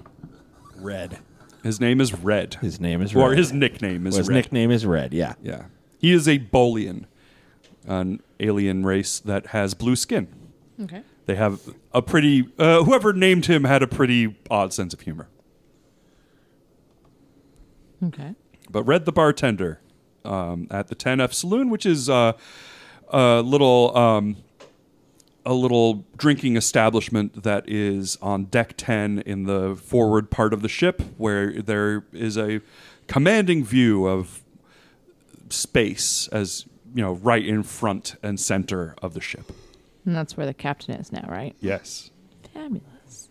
Red. His name is Red. His name is Red. Or his nickname is Red. His nickname is Red, yeah. Yeah. He is a Bolian, an alien race that has blue skin. Okay. They have a pretty... whoever named him had a pretty odd sense of humor. Okay. But Red the bartender at the 10F Saloon, which is a little drinking establishment that is on deck 10 in the forward part of the ship, where there is a commanding view of space, as right in front and center of the ship. And that's where the captain is now, right? Yes. Fabulous.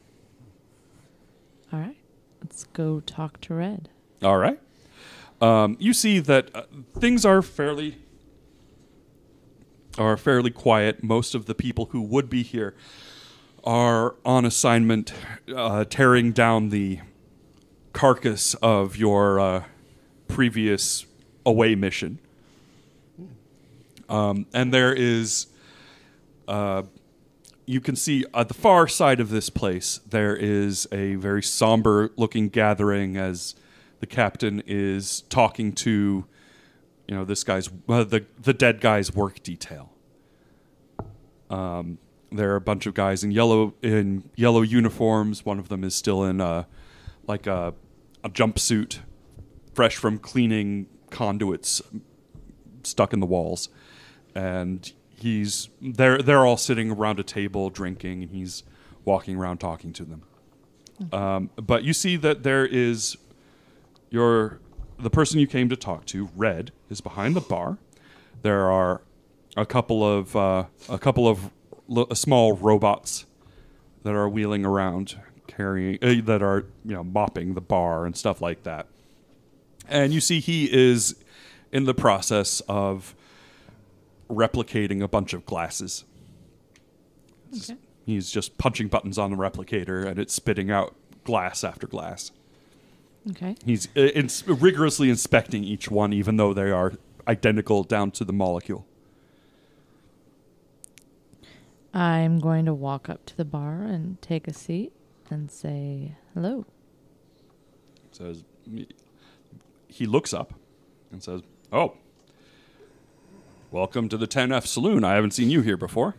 All right. Let's go talk to Red. All right. You see that things are fairly quiet. Most of the people who would be here are on assignment, tearing down the carcass of your previous away mission. And there is, you can see at the far side of this place, there is a very somber-looking gathering as the captain is talking to, this guy's the dead guy's work detail. There are a bunch of guys in yellow uniforms. One of them is still in a jumpsuit, fresh from cleaning conduits stuck in the walls, and they're all sitting around a table drinking, and he's walking around talking to them. But you see that there is the person you came to talk to, Red, is behind the bar. There are a couple of small robots that are wheeling around, carrying that are mopping the bar and stuff like that. And you see he is in the process of replicating a bunch of glasses. Okay. He's just punching buttons on the replicator, and it's spitting out glass after glass. Okay. He's rigorously inspecting each one, even though they are identical down to the molecule. I'm going to walk up to the bar and take a seat and say hello. Says, he looks up and says, "Oh, welcome to the 10F Saloon. I haven't seen you here before."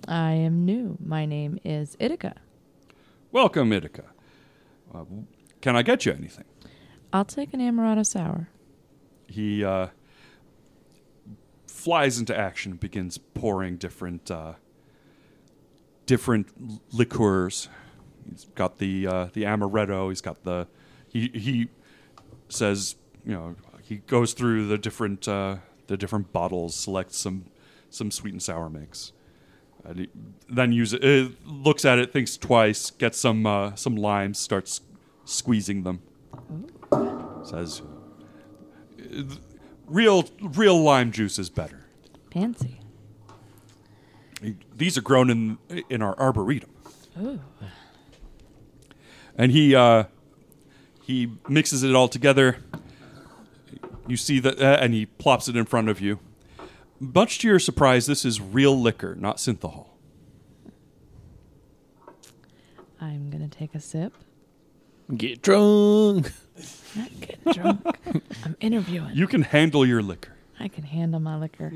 I am new. My name is Itika. Welcome, Itika. Can I get you anything? I'll take an Amaretto Sour. He flies into action and begins pouring different liqueurs. He's got the amaretto. He's got he says, he goes through the different bottles, selects some sweet and sour mix. And he then looks at it, thinks twice, gets some limes, starts squeezing them. Says, real lime juice is better. Fancy. These are grown in our arboretum. Oh. And he mixes it all together. You see that, and he plops it in front of you. Much to your surprise, this is real liquor, not synthahol. I'm going to take a sip. Get drunk. Not get drunk. I'm interviewing. You can handle your liquor. I can handle my liquor.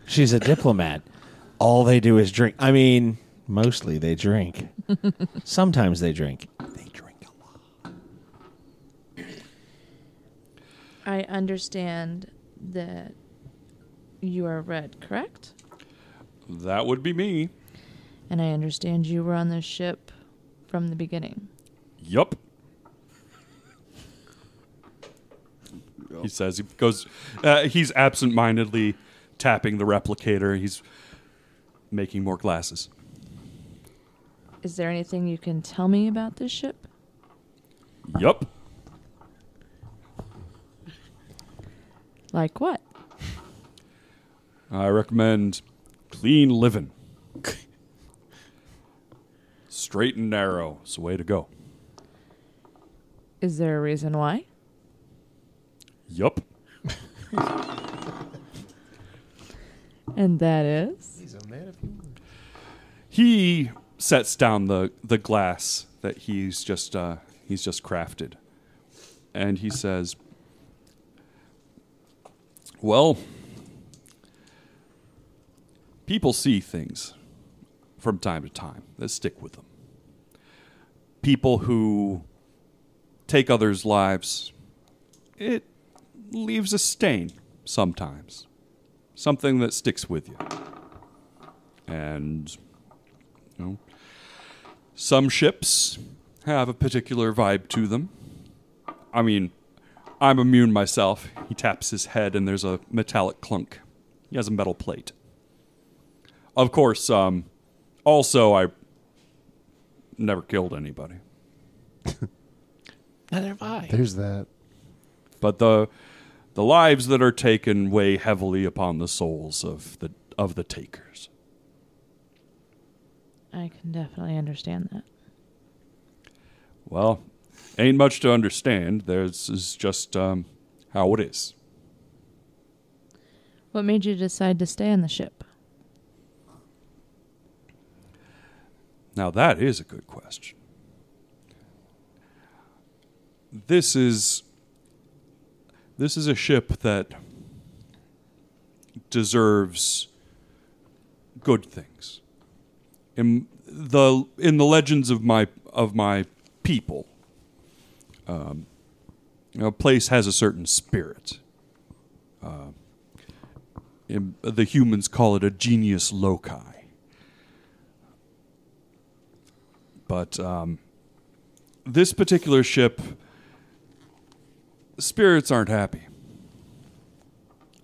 She's a diplomat. All they do is drink. I mean, mostly they drink. Sometimes they drink. They drink a lot. I understand that you are Red, correct? That would be me. And I understand you were on this ship from the beginning. Yup. He says, he goes, he's absent-mindedly tapping the replicator. He's making more glasses. Is there anything you can tell me about this ship? Yup. Like what? I recommend clean living. Straight and narrow is the way to go. Is there a reason why? Yup. And that is? He's a man of humor. He sets down the glass that he's just crafted, and he says, "Well, people see things from time to time that stick with them. People who take others' lives, it leaves a stain sometimes, something that sticks with you. And, you know, some ships have a particular vibe to them. I mean, I'm immune myself." He taps his head and there's a metallic clunk. He has a metal plate. Of course, also I never killed anybody. Neither have I. There's that. But the lives that are taken weigh heavily upon the souls of the takers. I can definitely understand that. Well, ain't much to understand. This is just how it is. What made you decide to stay on the ship? Now that is a good question. This is a ship that deserves good things. In the legends of my people, a place has a certain spirit. The humans call it a genius loci. But this particular ship, spirits aren't happy.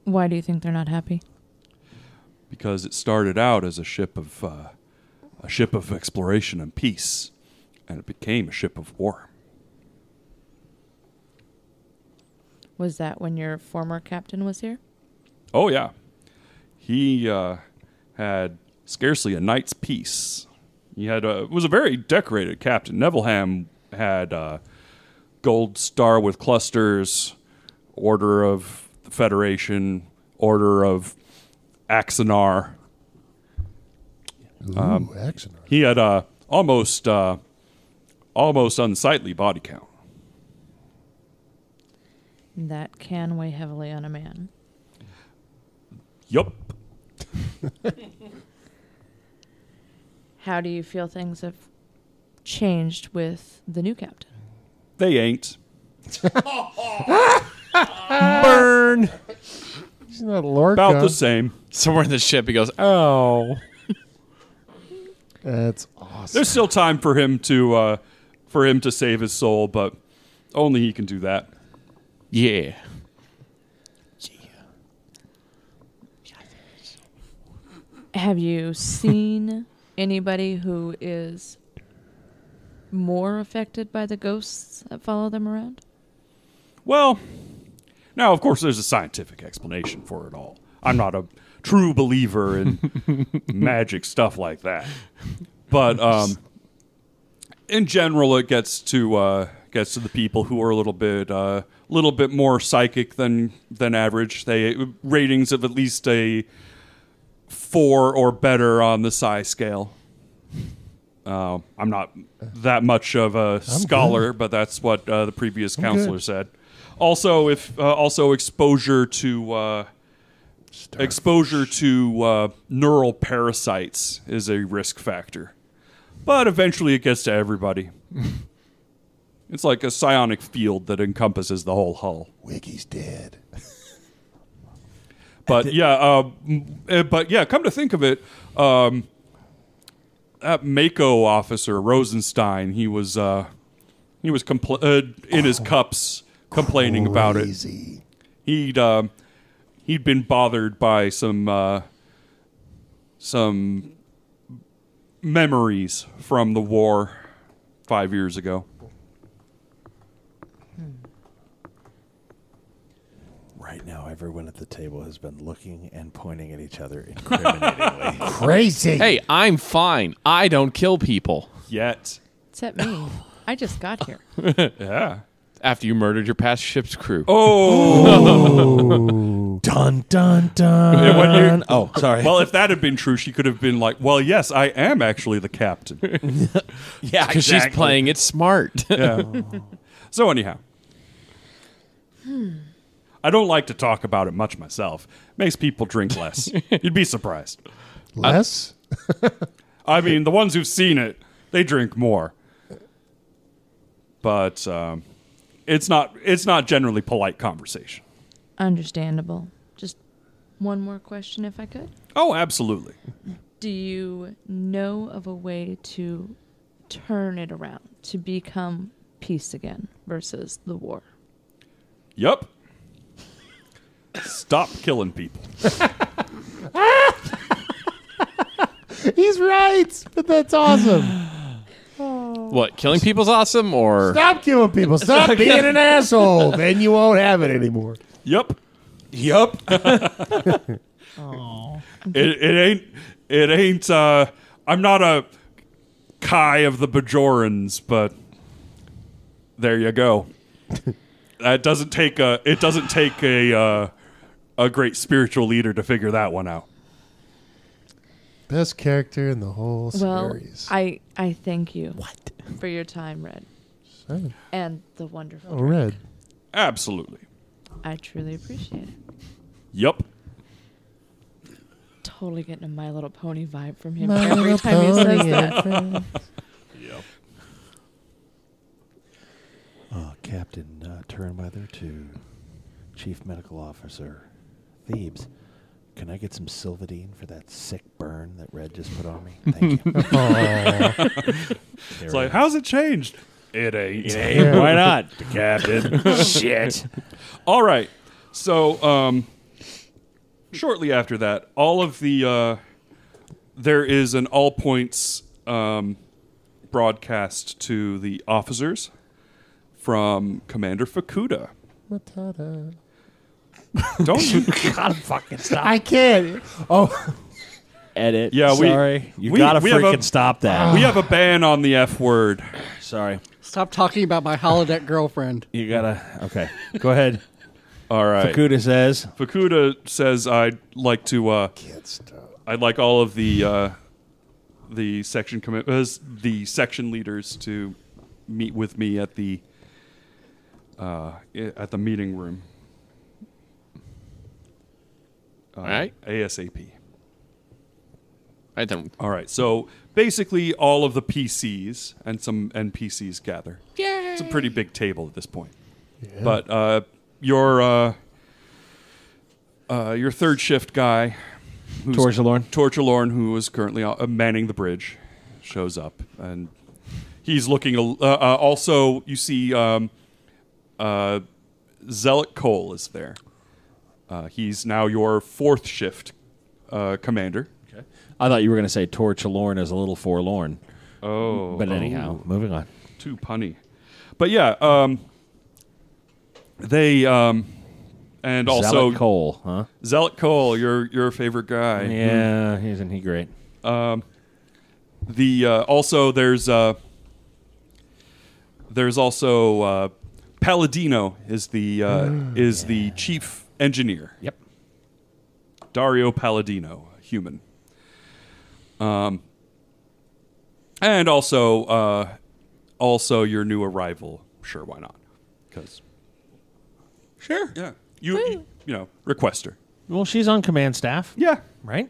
Why do you think they're not happy? Because it started out as a ship of exploration and peace, and it became a ship of war. Was that when your former captain was here? Oh yeah, he had scarcely a night's peace. He was a very decorated captain. Nevilleham had gold star with clusters, Order of the Federation, Order of Axanar. Axanar. He had almost unsightly body count. That can weigh heavily on a man. Yup. How do you feel things have changed with the new captain? They ain't. Burn. He's not Lorca. About the same. Somewhere in the ship, he goes, "Oh." That's awesome. There's still time for him to save his soul, but only he can do that. Yeah. Have you seen anybody who is more affected by the ghosts that follow them around? Well, now, of course, there's a scientific explanation for it all. I'm not a true believer in magic stuff like that. But in general, it gets to the people who are a little bit more psychic than average. They ratings of at least a 4 or better on the psi scale. I'm not that much of a scholar, but that's what the previous counselor said. Also, exposure to neural parasites is a risk factor, but eventually it gets to everybody. It's like a psionic field that encompasses the whole hull. Wiki's dead. But come to think of it, that Mako officer Rosenstein, he was in his cups complaining about it. He'd been bothered by some memories from the war 5 years ago. Right now, everyone at the table has been looking and pointing at each other incriminatingly. Crazy. Hey, I'm fine. I don't kill people. Yet. Except me. I just got here. Yeah. After you murdered your past ship's crew. Oh. Dun, dun, dun. Oh, sorry. Well, if that had been true, she could have been like, well, yes, I am actually the captain. Yeah, Because she's playing it smart. Yeah. So anyhow. I don't like to talk about it much myself. Makes people drink less. You'd be surprised. Less? I mean, the ones who've seen it, they drink more. But it's not generally polite conversation. Understandable. Just one more question, if I could. Oh, absolutely. Do you know of a way to turn it around, to become peace again versus the war? Yup. Stop killing people. He's right, but that's awesome. What, killing people's awesome, or... Stop killing people. Stop being an asshole. Then you won't have it anymore. Yup. Yup. It ain't, I'm not a Kai of the Bajorans, but there you go. It doesn't take a great spiritual leader to figure that one out. Best character in the whole series. I thank you for your time, Red. Seven. And the wonderful Oh, drink. Red. Absolutely. I truly appreciate it. Yup. Totally getting a My Little Pony vibe from him My every Little time he says Pony, that. Yep. Captain Turnweather to Chief Medical Officer Thebes. Can I get some Silvadine for that sick burn that Red just put on me? Thank you. It's like, how's it changed? It ain't. Hey, why not? The captain. Shit. All right. So, shortly after that, all of the there is an all points broadcast to the officers from Commander Fukuda. Matata. Don't you? Gotta fucking stop. I can't. Oh, Edit. Yeah, sorry. You we gotta have freaking stop that. We have a ban on the F word. Sorry. Stop talking about my holodeck girlfriend. You gotta. Okay. Go ahead. All right. Fukuda says, I'd like to. can't stop. I'd like all of the section the section leaders to meet with me at the meeting room. All right. ASAP. I don't... All right. So basically, all of the PCs and some NPCs gather. Yay! It's a pretty big table at this point. Yeah. But your third shift guy, Torchalorn, who is currently manning the bridge, shows up, and he's looking. Also, you see, Zealot Cole is there. He's now your fourth shift commander. Okay. I thought you were going to say Torchalorn is a little forlorn. Oh, but anyhow, moving on. Too punny. But yeah, they and also Zealot Cole, huh? Zealot Cole, your favorite guy. Yeah, isn't he great? Also there's also Palladino is the chief engineer. Yep. Dario Palladino, human. And also your new arrival. Sure, why not? Because sure, yeah. You know, requester. Well, she's on command staff. Yeah, Right?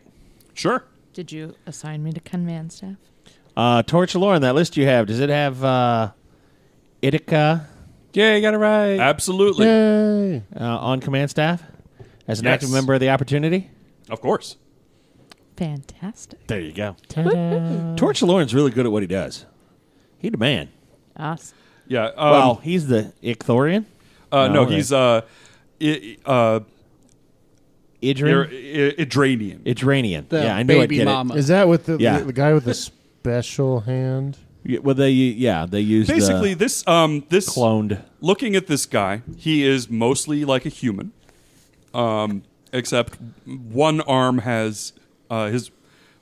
sure. Did you assign me to command staff? Torchalorn, that list you have, does it have Itika Yeah, you got it right. Absolutely. Yay! on command staff as an Yes. active member of the opportunity. Of course. Fantastic. There you go. Ta-da. Torch Lauren's really good at what he does. He the man. Awesome. Yeah. Well, he's the Icthorian. no, no, he's Idrin. Idranian. Idranian. The Yeah, I knew I'd baby get mama. Is that with Yeah. the guy with the special hand? it. Well, they use Basically, the this cloned. looking at this guy, he is mostly like a human, except one arm has his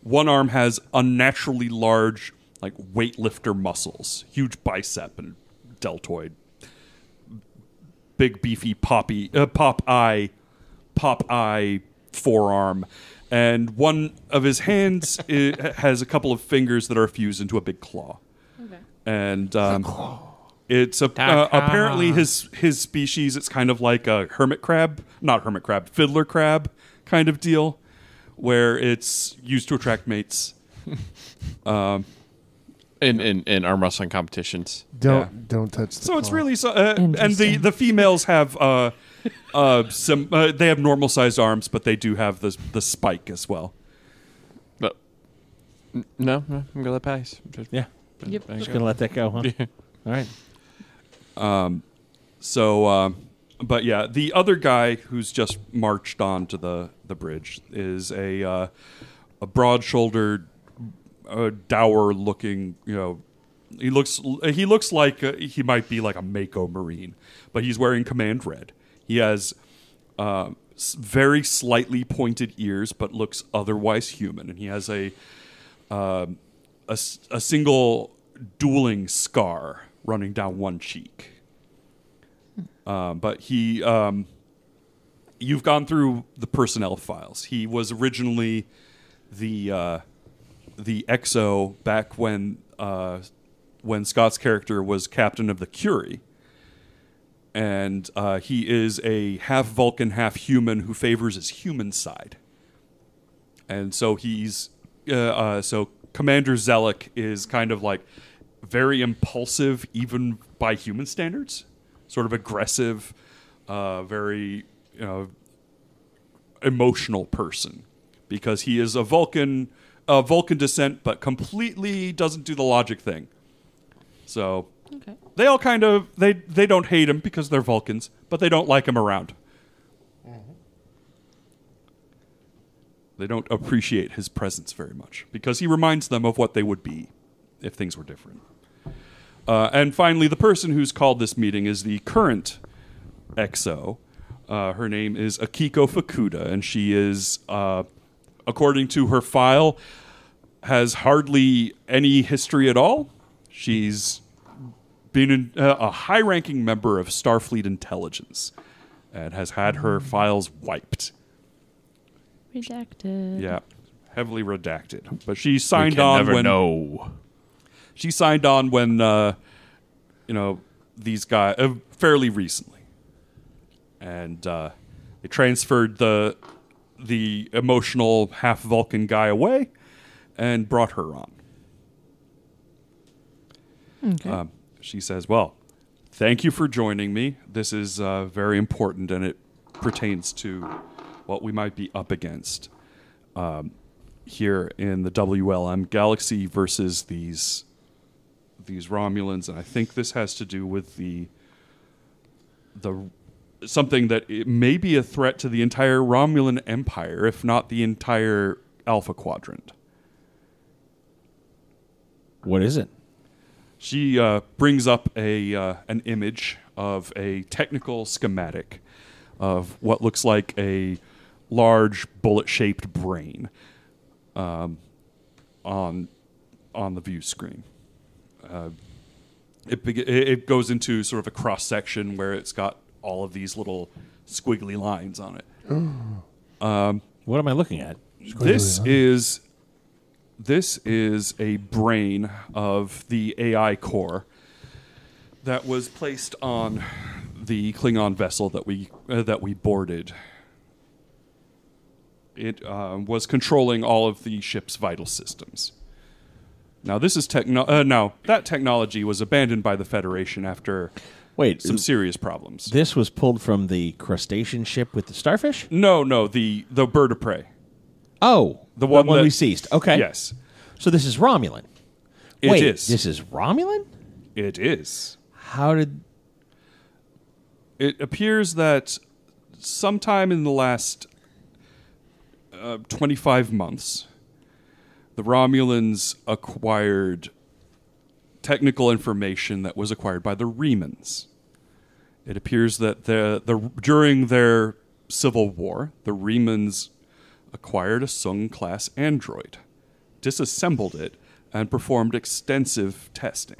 one arm has unnaturally large, like weightlifter muscles, huge bicep and deltoid, big beefy pop eye forearm, and one of his hands has a couple of fingers that are fused into a big claw. Okay. And it's apparently his species. It's kind of like a fiddler crab kind of deal, where it's used to attract mates. In arm wrestling competitions. Don't touch the So it's claw. really and Interesting. the females have some they have normal sized arms, but they do have the spike as well. But no, I'm gonna let pass. Yeah, Yep. just gonna let that go, huh? All right. So, but yeah, the other guy who's just marched on to the bridge is a broad-shouldered, dour-looking. He looks like he might be like a Mako Marine, but he's wearing command red. He has very slightly pointed ears, but looks otherwise human, and he has a single dueling scar running down one cheek. But you've gone through the personnel files. He was originally the XO back when Scott's character was captain of the Curie, and he is a half Vulcan, half human who favors his human side, and so so Commander Zellick is kind of like very impulsive, even by human standards. Sort of aggressive, very emotional person, because he is a Vulcan descent, but completely doesn't do the logic thing. So Okay. they all kind of they don't hate him because they're Vulcans, but they don't like him around. They don't appreciate his presence very much because he reminds them of what they would be if things were different. And finally, the person who's called this meeting is the current XO. Her name is Akiko Fukuda, and she is, according to her file, has hardly any history at all. She's been a high-ranking member of Starfleet Intelligence and has had her files wiped. Redacted. Yeah, heavily redacted. But she signed We can on never when know. she signed on when these guys fairly recently, and they transferred the emotional half Vulcan guy away and brought her on. Okay. She says, "Well, thank you for joining me. This is very important, and it pertains to what we might be up against here in the WLM galaxy versus these Romulans, and I think this has to do with the something that it may be a threat to the entire Romulan Empire, if not the entire Alpha Quadrant." What is it? She brings up an image of a technical schematic of what looks like a large bullet-shaped brain on the view screen. It goes into sort of a cross-section where it's got all of these little squiggly lines on it. What am I looking at? This is a brain of the AI core that was placed on the Klingon vessel that we boarded. It was controlling all of the ship's vital systems. Now, this is that technology was abandoned by the Federation after some serious problems. This was pulled from the crustacean ship with the starfish? No, the bird of prey. Oh, the one we seized. Okay. Yes. So this is Romulan. It is. This is Romulan? It is. How did... It appears that sometime in the last 25 months, the Romulans acquired technical information that was acquired by the Remans. It appears that during their civil war, the Remans acquired a Sung-class android, disassembled it, and performed extensive testing.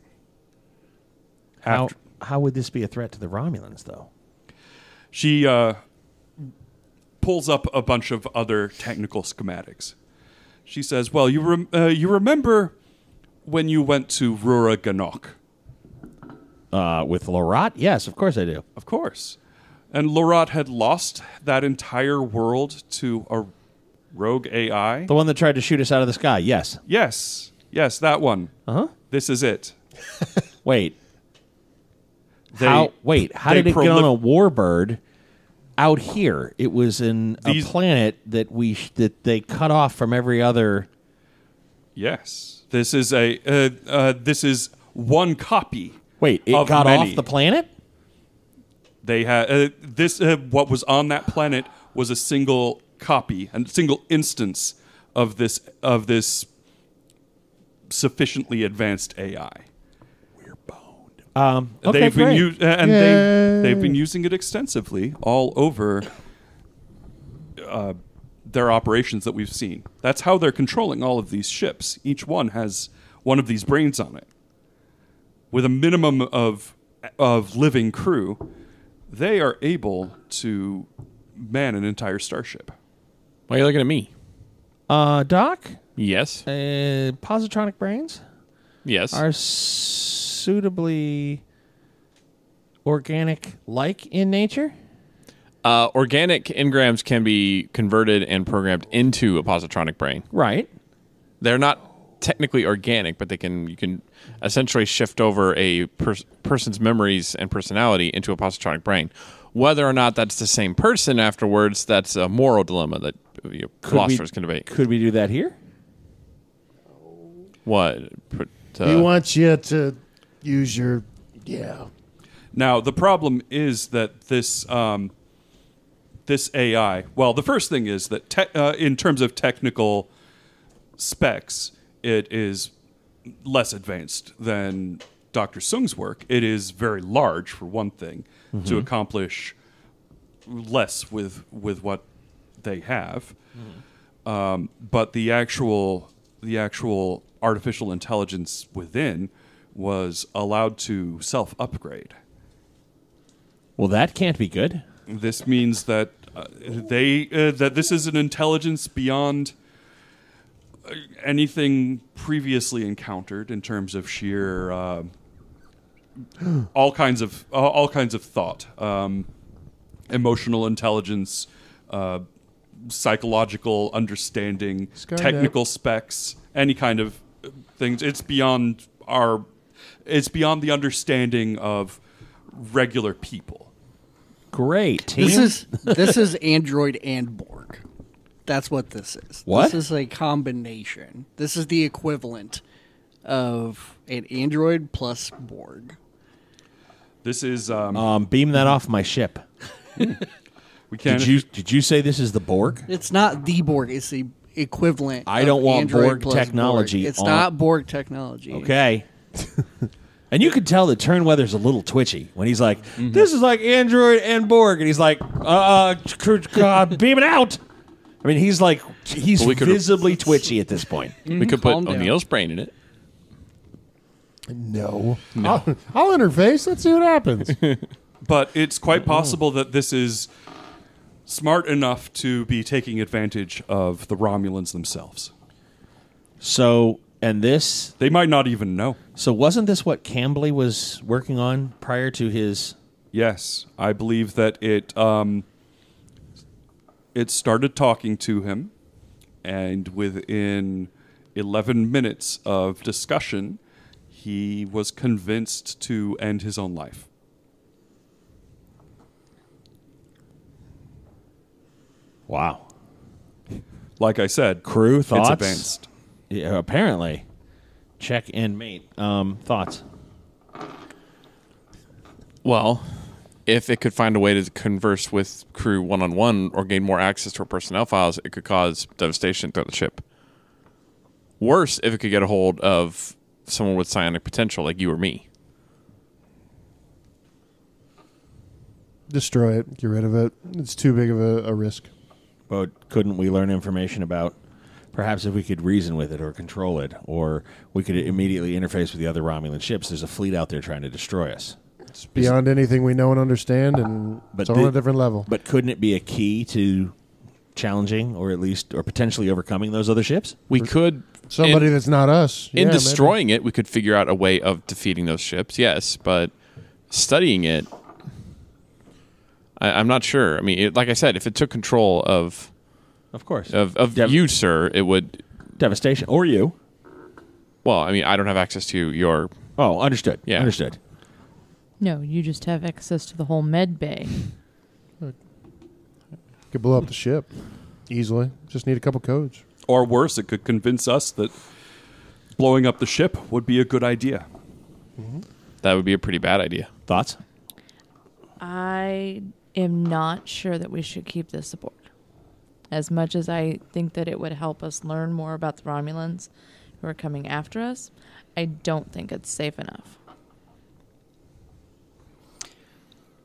How would this be a threat to the Romulans, though? She pulls up a bunch of other technical schematics. She says, well, you remember when you went to Rura Ganok? With Lorat? Yes, of course I do. Of course. And Lorat had lost that entire world to a rogue AI. The one that tried to shoot us out of the sky, yes. Yes, that one. Uh-huh. This is it. Wait. How did it get on a warbird out here? It was in a planet that they cut off from every other. Yes, this is this is one copy. Wait, it got off the planet? They had what was on that planet was a single copy and single instance of this sufficiently advanced AI. Okay, they've been using it extensively all over their operations that we've seen. That's how they're controlling all of these ships. Each one has one of these brains on it. With a minimum of living crew, they are able to man an entire starship. Why are you looking at me? Doc? Yes. Positronic brains? Yes. Are suitably organic-like in nature? Organic engrams can be converted and programmed into a positronic brain. Right. They're not technically organic, but you can essentially shift over a person's memories and personality into a positronic brain. Whether or not that's the same person afterwards, that's a moral dilemma that philosophers can debate. Could we do that here? What? He wants you to use your... Yeah. Now, the problem is that this AI... Well, the first thing is that in terms of technical specs, it is less advanced than Dr. Sung's work. It is very large, for one thing, to accomplish less with what they have. But the actual artificial intelligence within was allowed to self-upgrade. Well, that can't be good. This means that that this is an intelligence beyond anything previously encountered in terms of sheer all kinds of thought, emotional intelligence, psychological understanding, technical specs, any kind of things. It's beyond the understanding of regular people. Great. Team. This is Android and Borg. That's what this is. What? This is a combination. This is the equivalent of an Android plus Borg. This is beam that off my ship. we can. Did you say this is the Borg? It's not the Borg. It's the equivalent. I don't want Android Borg plus technology. Borg. It's not Borg technology. Okay. And you can tell that Turnweather's a little twitchy when he's like, "This is like Android and Borg," and he's like, beam it out." I mean, he's visibly twitchy at this point. We could put O'Neill's brain in it. No. I'll interface. Let's see what happens. But it's quite possible that this is smart enough to be taking advantage of the Romulans themselves. So, and this... They might not even know. So wasn't this what Cambly was working on prior to his... Yes, I believe that it started talking to him, and within 11 minutes of discussion, he was convinced to end his own life. Wow. Like I said, Crew thoughts? It's advanced. Yeah, apparently. Check and mate. Thoughts? Well, if it could find a way to converse with crew one-on-one or gain more access to our personnel files, it could cause devastation throughout the ship. Worse, if it could get a hold of someone with psionic potential like you or me. Destroy it. Get rid of it. It's too big of a risk. But couldn't we learn information about perhaps if we could reason with it or control it, or we could immediately interface with the other Romulan ships? There's a fleet out there trying to destroy us. It's beyond anything we know and understand, and it's on a different level. But couldn't it be a key to challenging or potentially overcoming those other ships? We could... Somebody that's not us. In Yeah, destroying it, we could figure out a way of defeating those ships, yes, but studying it, I'm not sure. I mean, like I said, if it took control of course, of you, sir, it would... Devastation. Or you. Well, I mean, I don't have access to your... Oh, understood. Yeah. Understood. No, you just have access to the whole med bay. Could blow up the ship easily. Just need a couple codes. Or worse, it could convince us that blowing up the ship would be a good idea. Mm-hmm. That would be a pretty bad idea. Thoughts? I am not sure that we should keep this aboard. As much as I think that it would help us learn more about the Romulans who are coming after us, I don't think it's safe enough.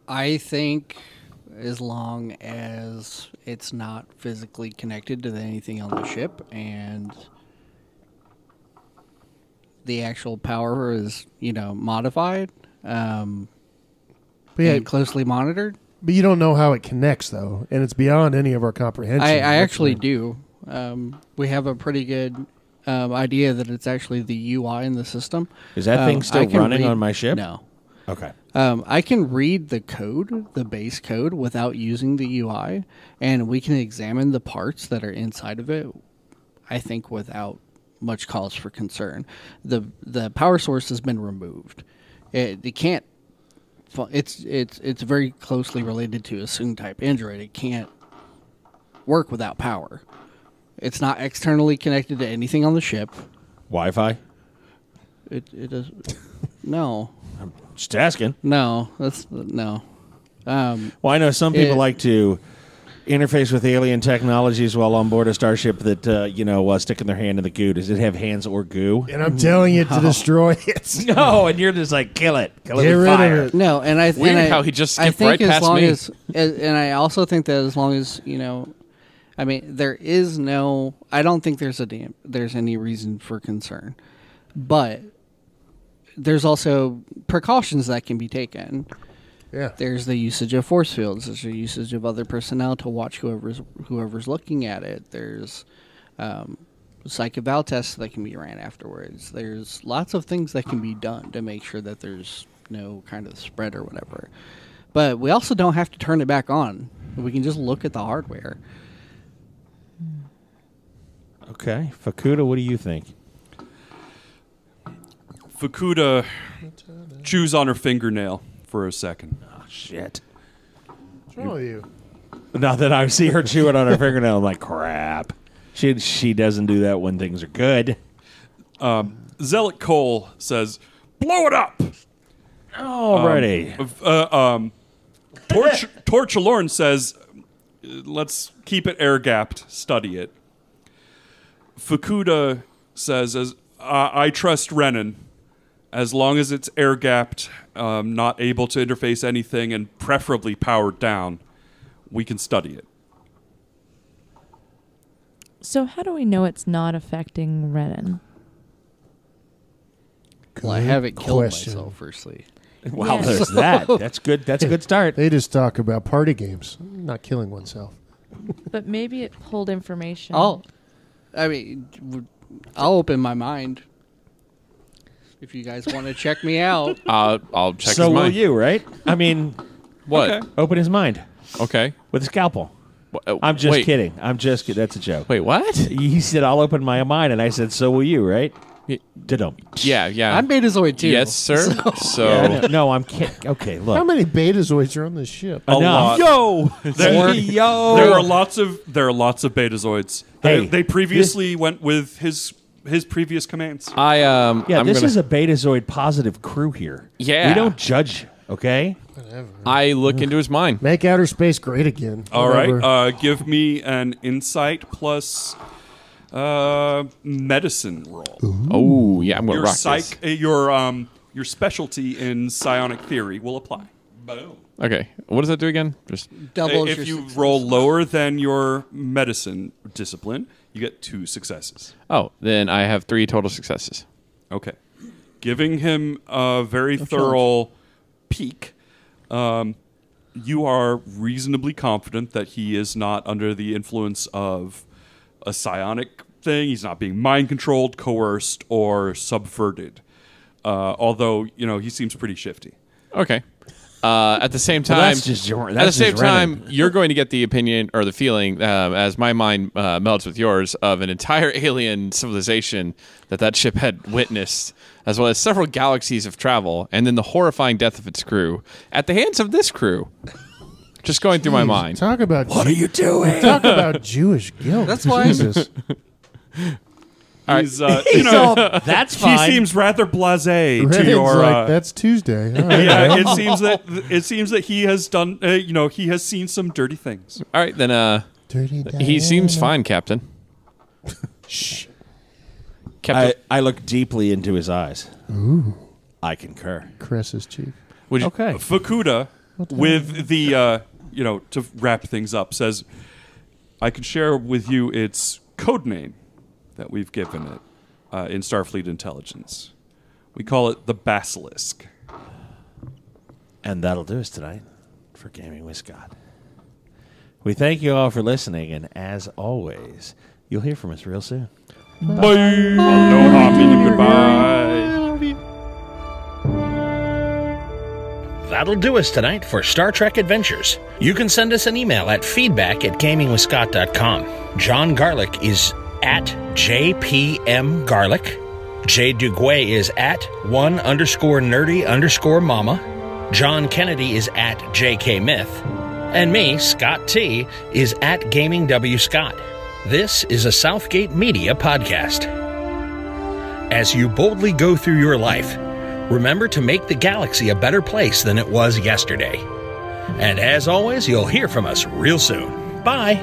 I think as long as it's not physically connected to anything on the ship and the actual power is, modified and closely monitored. But you don't know how it connects, though, and it's beyond any of our comprehension. I actually do. We have a pretty good idea that it's actually the UI in the system. Is that thing still running on my ship? No. Okay. I can read the code, the base code, without using the UI, and we can examine the parts that are inside of it, I think, without much cause for concern. The power source has been removed. It can't... It's very closely related to a Soong-type android. It can't work without power. It's not externally connected to anything on the ship. Wi-Fi? It is... No. I'm just asking. No. No. Well, I know some people like to interface with alien technologies while on board a starship that, sticking their hand in the goo. Does it have hands or goo? And I'm telling you to destroy it. No, and you're just like, kill it. Kill it Get with rid fire. of it. No, and I Weird and I, how he just I skipped think right as past long me. and I also think that as long as I mean, there is no. I don't think there's any reason for concern, but there's also precautions that can be taken. Yeah. There's the usage of force fields. There's the usage of other personnel to watch whoever's looking at it. There's psych eval tests that can be ran afterwards. There's lots of things that can be done to make sure that there's no kind of spread or whatever. But we also don't have to turn it back on. We can just look at the hardware. Okay. Fukuda, what do you think? Fukuda chews on her fingernail for a second. Oh, shit. What's wrong with you? Now that I see her chewing on her fingernail, I'm like, crap. She doesn't do that when things are good. Zealot Cole says, blow it up! Alrighty. Torchalorn says, let's keep it air-gapped, study it. Fukuda says, I trust Renan. As long as it's air-gapped, not able to interface anything, and preferably powered down, we can study it. So how do we know it's not affecting Renan? Well, I haven't killed question. myself, firstly. Wow, Yeah. there's that. That's good. That's a good start. They just talk about party games, not killing oneself. But maybe it pulled information. I'll open my mind if you guys want to check me out. I'll check So his will mind. you, right? I mean, What? Okay. open his mind Okay. with a scalpel. I'm just wait. kidding. I'm just kidding. That's a joke. Wait, what? He said, I'll open my mind, and I said, so will you, right? Didn't. Yeah. I'm Betazoid too. Yes, sir. So, Yeah, no, I'm kidding. Okay, look. How many Betazoids are on this ship? A lot. Yo! There, Yo! there are lots of Betazoids. Hey, they previously went with his previous commands. Yeah, I'm this gonna, is a Betazoid positive crew here. Yeah. We don't judge, okay? I look into his mind. Make outer space great again. All Whatever. right. Give me an insight plus medicine roll. Oh, yeah, I'm going to Your rock psych, this. your specialty in psionic theory will apply. Boom. Okay, what does that do again? Just Doubles If your you success. roll lower than your medicine discipline, you get 2 successes. Oh, then I have 3 total successes. Okay. Giving him a very thorough peek, you are reasonably confident that he is not under the influence of a psionic thing. He's not being mind controlled, coerced, or subverted. Although, he seems pretty shifty. Okay. At the same time, that's just your- at the that's same just time, Renan. you're going to get the opinion or the feeling, as my mind melds with yours, of an entire alien civilization that ship had witnessed, as well as several galaxies of travel, and then the horrifying death of its crew at the hands of this crew. Just going through my mind. Talk about What are you doing? Talk about Jewish guilt. That's why- Jesus. He's, That's he fine. seems rather blasé to Renan's your. like, that's Tuesday. All right. Yeah, it seems that he has done. He has seen some dirty things. All right, then. Dirty He seems Diana. fine, Captain. Shh. Captain, I look deeply into his eyes. Ooh. I concur. Cress's chief. would you, Okay. Fukuda, with the to wrap things up, says, "I could share with you its code name that we've given it in Starfleet intelligence. We call it the Basilisk." And that'll do us tonight for Gaming with Scott. We thank you all for listening, and as always, you'll hear from us real soon. Bye. Aloha, meaning goodbye. That'll do us tonight for Star Trek Adventures. You can send us an email at feedback@gamingwithscott.com. John Garlick is at JPM Jay Duguay is at @1_nerdy_mama. John Kennedy is at JK Myth. And me, Scott T, is at Gaming W Scott. This is a Southgate Media podcast. As you boldly go through your life, remember to make the galaxy a better place than it was yesterday. And as always, you'll hear from us real soon. Bye.